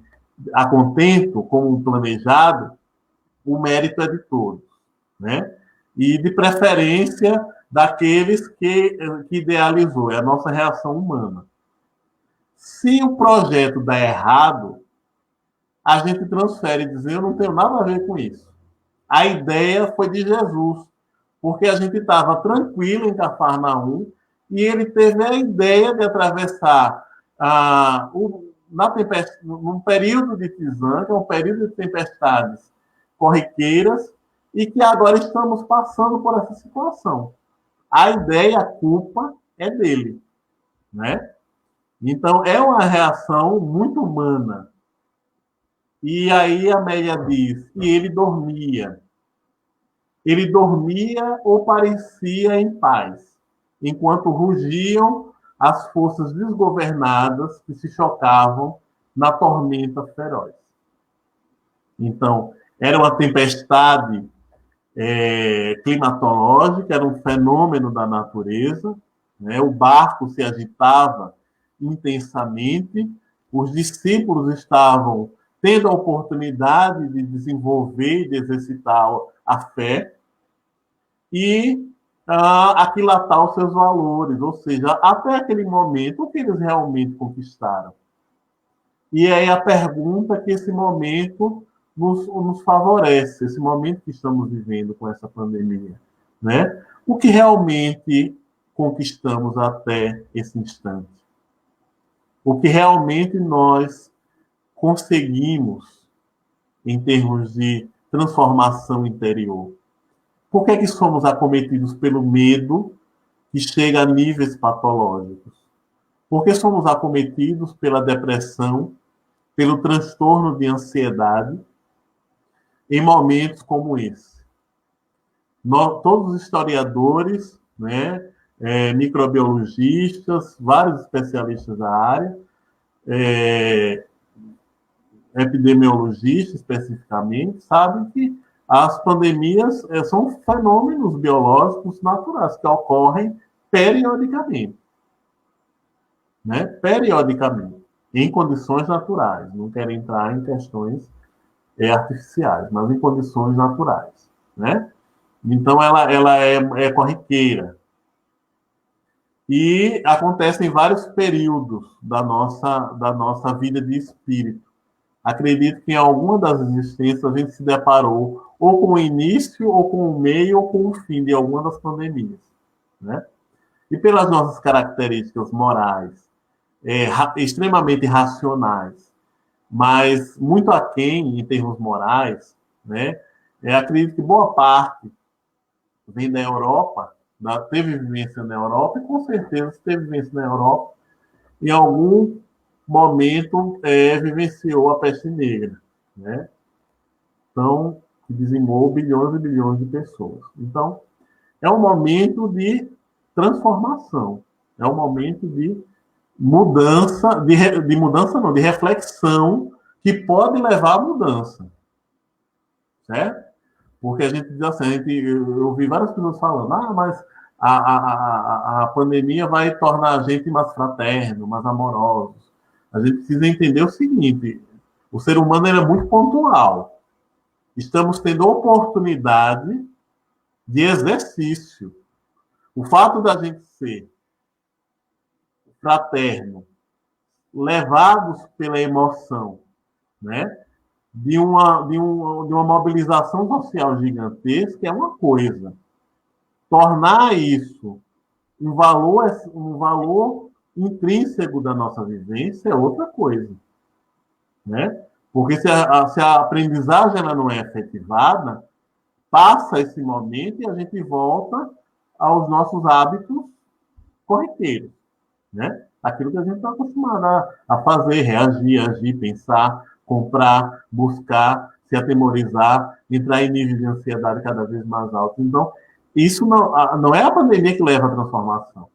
a contento, como planejado, o mérito é de todos, né? E de preferência daqueles que idealizou, é a nossa reação humana. Se o projeto dá errado, a gente transfere e diz, eu não tenho nada a ver com isso. a ideia foi de Jesus, porque a gente estava tranquilo em Cafarnaum e ele teve a ideia de atravessar num período de Tisã, que é um período de tempestades corriqueiras, e que agora estamos passando por essa situação. A ideia, a culpa é dele, né? Então, é uma reação muito humana. E aí Amélia diz, e ele dormia. Ele dormia ou parecia em paz, enquanto rugiam as forças desgovernadas que se chocavam na tormenta feroz. Então, era uma tempestade climatológica, era um fenômeno da natureza, né? O barco se agitava intensamente, os discípulos estavam tendo a oportunidade de desenvolver e de exercitar a fé e aquilatar os seus valores, ou seja, até aquele momento, o que eles realmente conquistaram. E aí a pergunta que esse momento nos favorece, esse momento que estamos vivendo com essa pandemia, né? O que realmente conquistamos até esse instante? O que realmente nós conseguimos em termos de transformação interior? Por que é que somos acometidos pelo medo que chega a níveis patológicos? Por que somos acometidos pela depressão, pelo transtorno de ansiedade em momentos como esse? Todos os historiadores, né, microbiologistas, vários especialistas da área, epidemiologistas especificamente, sabem que as pandemias são fenômenos biológicos naturais que ocorrem periodicamente, né? Periodicamente, em condições naturais. Não quero entrar em questões artificiais, mas em condições naturais, né? Então, ela é corriqueira. E acontece em vários períodos da nossa vida de espírito. Acredito que em alguma das existências a gente se deparou ou com o início, ou com o meio, ou com o fim de alguma das pandemias, né? E pelas nossas características morais, extremamente racionais, mas muito aquém em termos morais, né? Acredito que boa parte vem da Europa, teve vivência na Europa, e com certeza teve vivência na Europa, em algum momento vivenciou a peste negra, né? Então, que dizimou bilhões e bilhões de pessoas. Então, é um momento de transformação, é um momento de mudança, de mudança não, de reflexão, que pode levar à mudança, certo? Porque a gente diz assim, eu ouvi várias pessoas falando, mas a pandemia vai tornar a gente mais fraterno, mais amorosos. A gente precisa entender o seguinte, o ser humano é muito pontual. Estamos tendo oportunidade de exercício. O fato da gente ser fraterno, levados pela emoção, né? De uma mobilização social gigantesca é uma coisa. Tornar isso um valor intrínseco da nossa vivência é outra coisa, né? Porque se a aprendizagem ela não é efetivada, passa esse momento e a gente volta aos nossos hábitos corriqueiros, né? Aquilo que a gente está acostumado a fazer, reagir, agir, pensar, comprar, buscar, se atemorizar, entrar em níveis de ansiedade cada vez mais altos. Então, isso não é a pandemia que leva à transformação.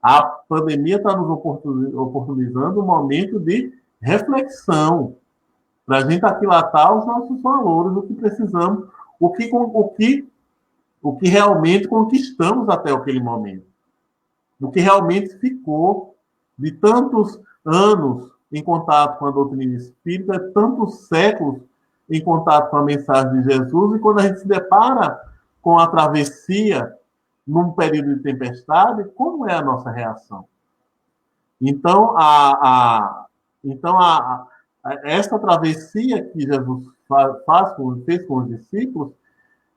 A pandemia está nos oportunizando um momento de reflexão, para a gente aquilatar os nossos valores, o que precisamos, o que realmente conquistamos até aquele momento, o que realmente ficou de tantos anos em contato com a doutrina espírita, tantos séculos em contato com a mensagem de Jesus, e quando a gente se depara com a travessia num período de tempestade, como é a nossa reação? Então, essa travessia que Jesus fez com os discípulos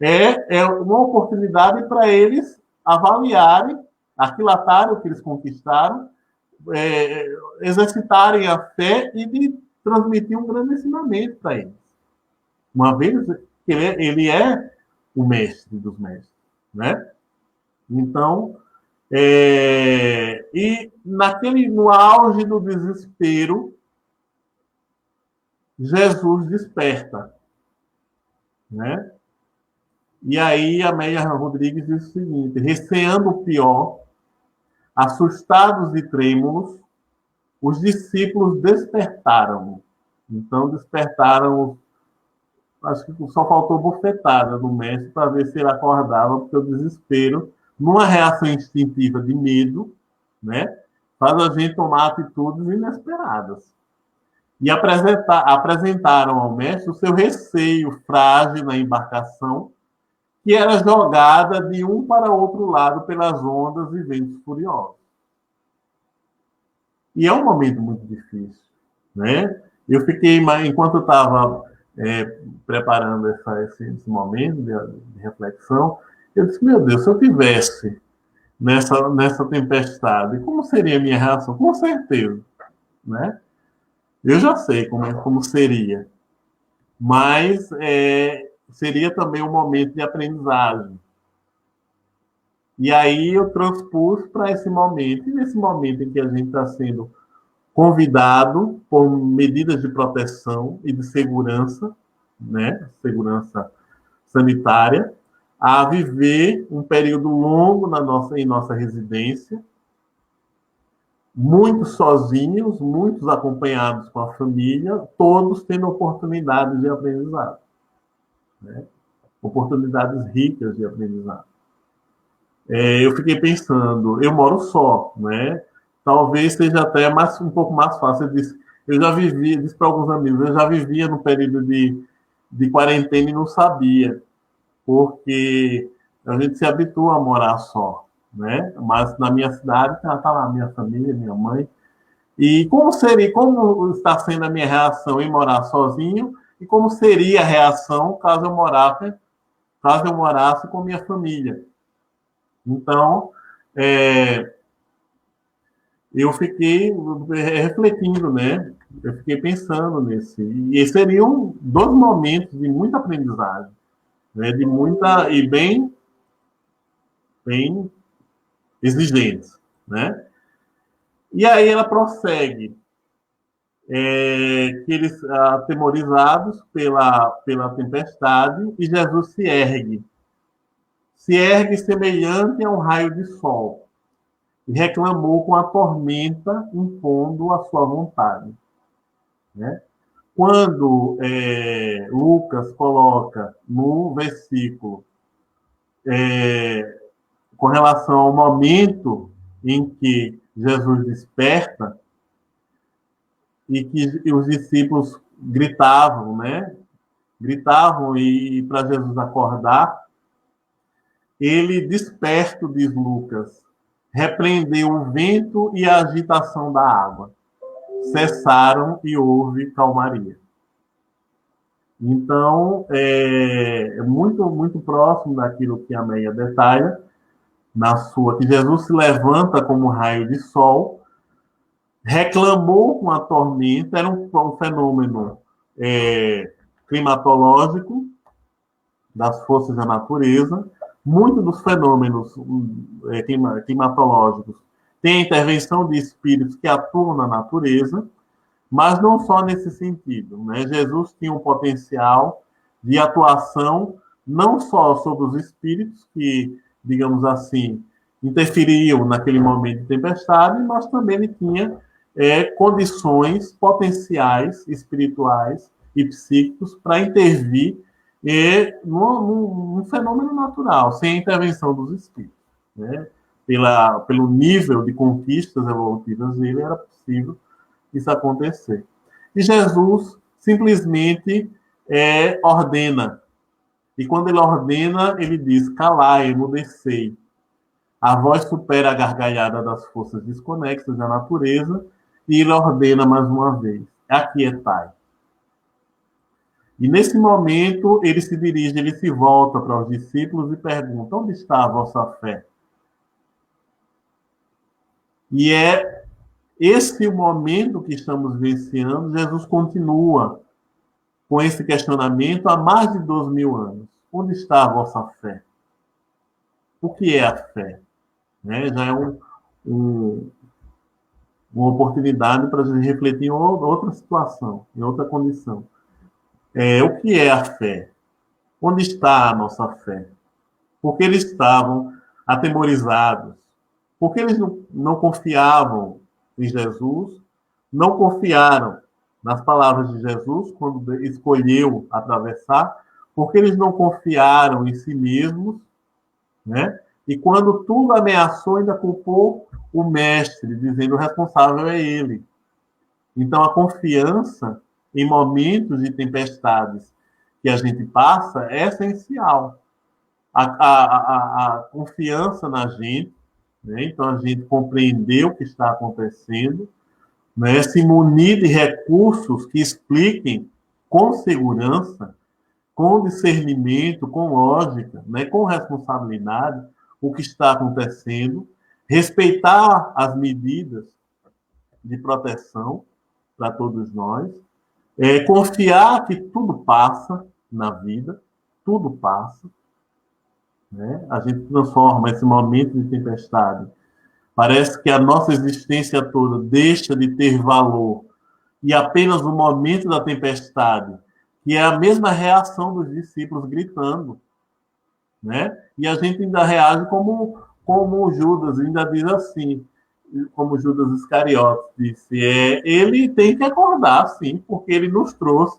é uma oportunidade para eles avaliarem, aquilatarem o que eles conquistaram, exercitarem a fé e de transmitir um grande ensinamento para eles. Uma vez que ele é o mestre dos mestres, né? Então, e no auge do desespero, Jesus desperta, né? E aí a Amélia Rodrigues diz o seguinte: receando o pior, assustados e trêmulos, os discípulos despertaram. Então despertaram, acho que só faltou bofetada no mestre para ver se ele acordava, porque o desespero, numa reação instintiva de medo, né, faz a gente tomar atitudes inesperadas. E apresentaram ao mestre o seu receio frágil na embarcação, que era jogada de um para outro lado pelas ondas e ventos furiosos. E é um momento muito difícil, né? Eu fiquei, enquanto eu estava preparando esse momento de reflexão, eu disse, meu Deus, se eu tivesse nessa tempestade, como seria a minha reação? Com certeza, né? Eu já sei como seria, mas seria também um momento de aprendizagem. E aí eu transpus para esse momento, e nesse momento em que a gente está sendo convidado por medidas de proteção e de segurança, né, segurança sanitária, a viver um período longo em nossa residência, muitos sozinhos, muitos acompanhados com a família, todos tendo oportunidades de aprendizado, né? Oportunidades ricas de aprendizado. Eu fiquei pensando, eu moro só, né? Talvez seja até um pouco mais fácil. Eu já vivi, disse para alguns amigos, eu já vivia no período de quarentena e não sabia, porque a gente se habitua a morar só, né? Mas na minha cidade está lá minha família, minha mãe. E como está sendo a minha reação em morar sozinho e como seria a reação caso eu morasse com minha família. Então, eu fiquei refletindo, né? Eu fiquei pensando nesse. E seriam 2 momentos de muita aprendizagem, né? De muita e bem exigentes, né? E aí ela prossegue, que eles atemorizados pela tempestade, e Jesus se ergue semelhante a um raio de sol, e reclamou com a tormenta, impondo a sua vontade, né? Quando Lucas coloca no versículo com relação ao momento em que Jesus desperta e que os discípulos gritavam, né? Gritavam e para Jesus acordar, ele desperto, diz Lucas, repreendeu o vento e a agitação da água. Cessaram e houve calmaria. Então, é muito, muito próximo daquilo que a Meia detalha, que Jesus se levanta como um raio de sol, reclamou com a tormenta, era um fenômeno climatológico das forças da natureza. Muitos dos fenômenos climatológicos têm a intervenção de espíritos que atuam na natureza, mas não só nesse sentido, né? Jesus tinha um potencial de atuação não só sobre os espíritos que, digamos assim, interferiam naquele momento de tempestade, mas também ele tinha condições potenciais espirituais e psíquicos para intervir num fenômeno natural, sem a intervenção dos espíritos, né? Pelo nível de conquistas evolutivas dele, era possível isso acontecer. E Jesus simplesmente ordena. E quando ele ordena, ele diz, calai, emudecei. A voz supera a gargalhada das forças desconexas da natureza e ele ordena mais uma vez, aquietai. E nesse momento, ele se dirige, ele se volta para os discípulos e pergunta: onde está a vossa fé? E é esse o momento que estamos vivenciando. Jesus continua com esse questionamento há mais de 2000 anos. Onde está a vossa fé? O que é a fé? Né? Já é uma oportunidade para a gente refletir em outra situação, em outra condição. O que é a fé? Onde está a nossa fé? Porque eles estavam atemorizados, porque eles não confiavam em Jesus, não confiaram nas palavras de Jesus quando escolheu atravessar, porque eles não confiaram em si mesmos, né? E quando tudo ameaçou, ainda culpou o mestre, dizendo o responsável é ele. Então, a confiança em momentos de tempestades que a gente passa é essencial. A confiança na gente, né? Então, a gente compreender o que está acontecendo, né? Se munir de recursos que expliquem com segurança, com discernimento, com lógica, né? Com responsabilidade, o que está acontecendo, respeitar as medidas de proteção para todos nós, confiar que tudo passa na vida, tudo passa, né? A gente transforma esse momento de tempestade. Parece que a nossa existência toda deixa de ter valor e apenas no momento da tempestade, que é a mesma reação dos discípulos gritando, né? E a gente ainda reage como Judas, ainda diz assim, como Judas Iscariotes disse, ele tem que acordar, sim, porque ele nos trouxe,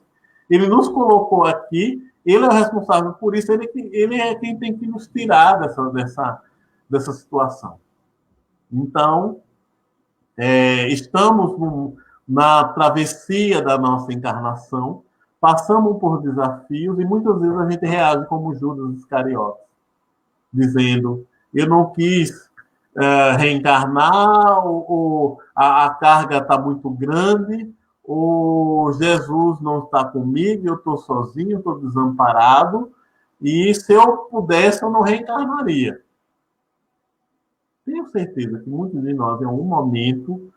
ele nos colocou aqui, ele é o responsável por isso, ele é quem tem que nos tirar dessa situação. Então, estamos na travessia da nossa encarnação, passamos por desafios e muitas vezes a gente reage como Judas Iscariotes, dizendo: eu não quis reencarnar, ou a carga está muito grande, ou Jesus não está comigo, eu estou sozinho, estou desamparado, e se eu pudesse, eu não reencarnaria. Tenho certeza que muitos de nós, em algum momento,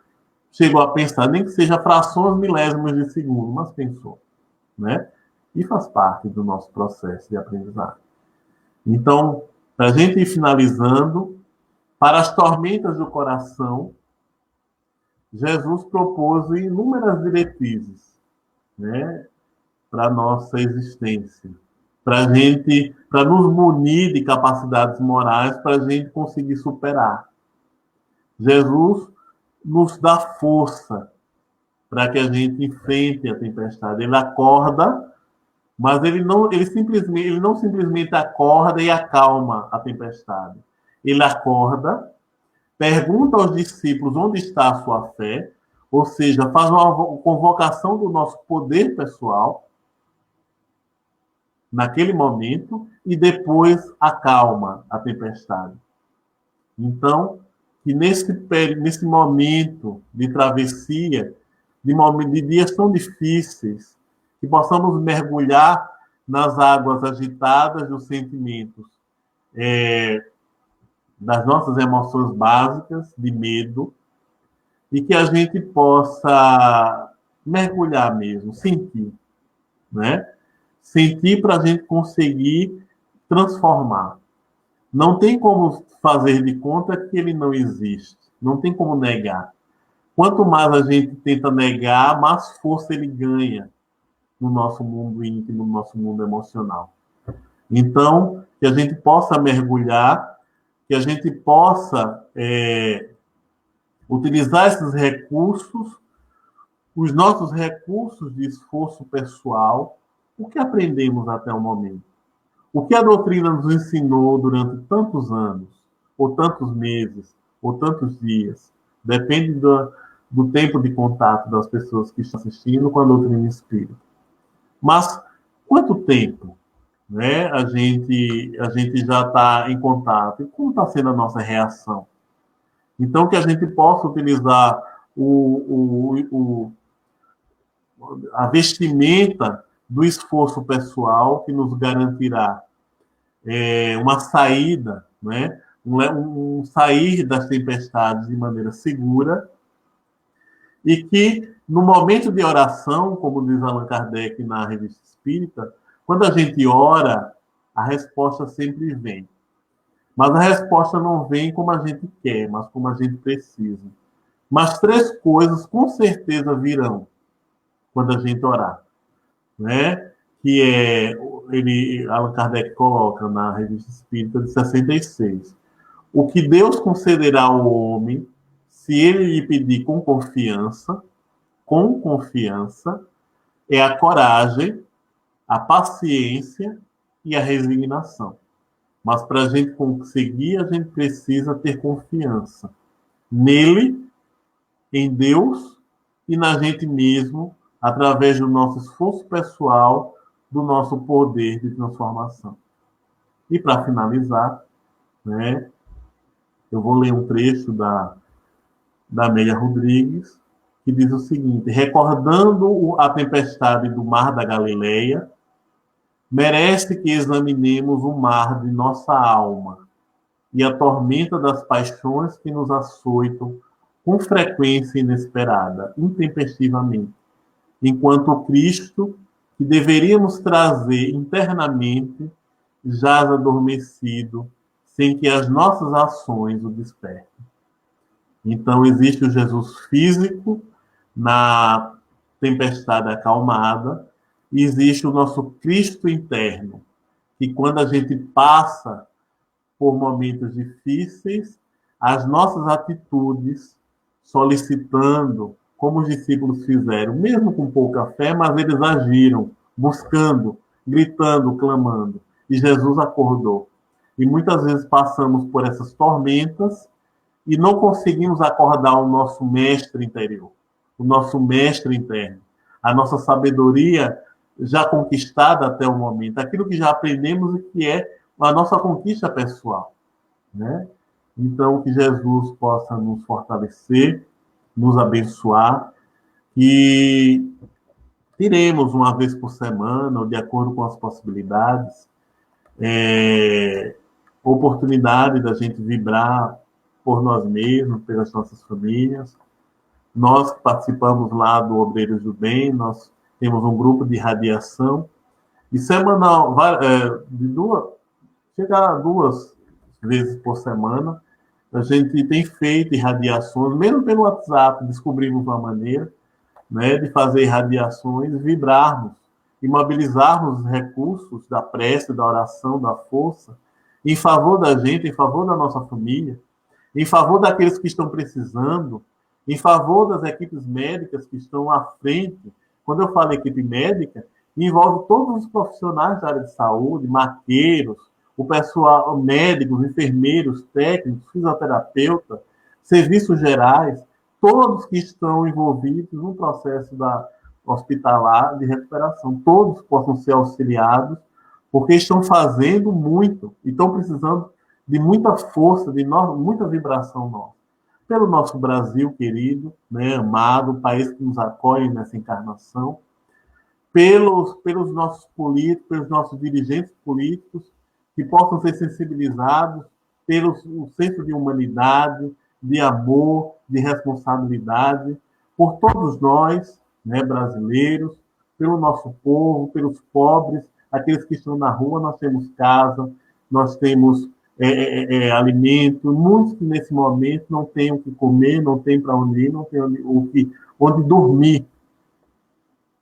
chegou a pensar, nem que seja frações milésimos de segundo, mas pensou, né? E faz parte do nosso processo de aprendizagem. Então, para a gente ir finalizando, para as tormentas do coração, Jesus propôs inúmeras diretrizes, né, para a nossa existência, para nos munir de capacidades morais para a gente conseguir superar. Jesus nos dá força para que a gente enfrente a tempestade. Ele acorda, mas ele não simplesmente acorda e acalma a tempestade. Ele acorda, pergunta aos discípulos onde está a sua fé, ou seja, faz uma convocação do nosso poder pessoal naquele momento e depois acalma a tempestade. Então, que nesse momento de travessia, de dias tão difíceis, que possamos mergulhar nas águas agitadas dos sentimentos, das nossas emoções básicas, de medo, e que a gente possa mergulhar mesmo, sentir, né? Sentir para a gente conseguir transformar. Não tem como fazer de conta que ele não existe. Não tem como negar. Quanto mais a gente tenta negar, mais força ele ganha no nosso mundo íntimo, no nosso mundo emocional. Então, que a gente possa mergulhar, que a gente possa utilizar esses recursos, os nossos recursos de esforço pessoal, o que aprendemos até o momento. O que a doutrina nos ensinou durante tantos anos, ou tantos meses, ou tantos dias, depende do tempo de contato das pessoas que estão assistindo com a doutrina espírita. Mas quanto tempo, né, a gente já está em contato? E como está sendo a nossa reação? Então, que a gente possa utilizar a vestimenta do esforço pessoal que nos garantirá uma saída, né? Um sair das tempestades de maneira segura, e que, no momento de oração, como diz Allan Kardec na Revista Espírita, quando a gente ora, a resposta sempre vem. Mas a resposta não vem como a gente quer, mas como a gente precisa. Mas 3 coisas com certeza virão quando a gente orar, né? Que Allan Kardec coloca na Revista Espírita de 66. O que Deus concederá ao homem, se ele lhe pedir com confiança, é a coragem, a paciência e a resignação. Mas para a gente conseguir, a gente precisa ter confiança nele, em Deus e na gente mesmo, através do nosso esforço pessoal, do nosso poder de transformação. E para finalizar, né, eu vou ler um trecho da Amélia Rodrigues, que diz o seguinte: recordando a tempestade do mar da Galileia, merece que examinemos o mar de nossa alma e a tormenta das paixões que nos açoitam com frequência inesperada, intempestivamente, enquanto o Cristo, que deveríamos trazer internamente, jaz adormecido, sem que as nossas ações o despertem. Então, existe o Jesus físico na tempestade acalmada, e existe o nosso Cristo interno, que quando a gente passa por momentos difíceis, as nossas atitudes, solicitando, como os discípulos fizeram, mesmo com pouca fé, mas eles agiram, buscando, gritando, clamando. E Jesus acordou. E muitas vezes passamos por essas tormentas e não conseguimos acordar o nosso mestre interior, o nosso mestre interno, a nossa sabedoria já conquistada até o momento, aquilo que já aprendemos e que é a nossa conquista pessoal, né? Então, que Jesus possa nos fortalecer, nos abençoar, e teremos uma vez por semana, ou de acordo com as possibilidades, oportunidade da gente vibrar por nós mesmos, pelas nossas famílias. Nós que participamos lá do Obreiros do Bem, nós temos um grupo de radiação, e semanal, chega a 2 vezes por semana, a gente tem feito irradiações, mesmo pelo WhatsApp, descobrimos uma maneira, né, de fazer irradiações, vibrarmos e mobilizarmos os recursos da prece, da oração, da força, em favor da gente, em favor da nossa família, em favor daqueles que estão precisando, em favor das equipes médicas que estão à frente. Quando eu falo equipe médica, envolve todos os profissionais da área de saúde, maqueiros, o pessoal, médicos, enfermeiros, técnicos, fisioterapeutas, serviços gerais, todos que estão envolvidos no processo hospitalar de recuperação, todos possam ser auxiliados, porque estão fazendo muito e estão precisando de muita força, de muita vibração nossa. Pelo nosso Brasil querido, né, amado, o país que nos acolhe nessa encarnação, pelos nossos políticos, pelos nossos dirigentes políticos, que possam ser sensibilizados pelo senso de humanidade, de amor, de responsabilidade, por todos nós, né, brasileiros, pelo nosso povo, pelos pobres, aqueles que estão na rua. Nós temos casa, nós temos alimento, muitos que nesse momento não têm o que comer, não têm para onde ir, não têm onde dormir.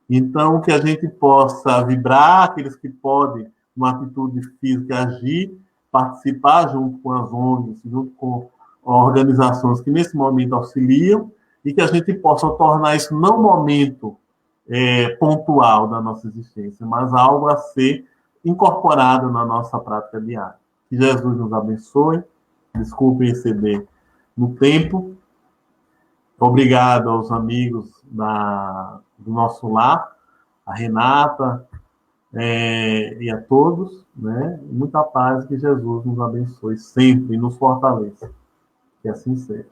Então, que a gente possa vibrar, aqueles que podem, uma atitude física, agir, participar junto com as ONGs, junto com organizações que nesse momento auxiliam, e que a gente possa tornar isso não um momento pontual da nossa existência, mas algo a ser incorporado na nossa prática diária. Que Jesus nos abençoe. Desculpe exceder no tempo. Obrigado aos amigos do nosso lar, a Renata, e a todos, né? Muita paz, que Jesus nos abençoe sempre e nos fortaleça. Que assim seja.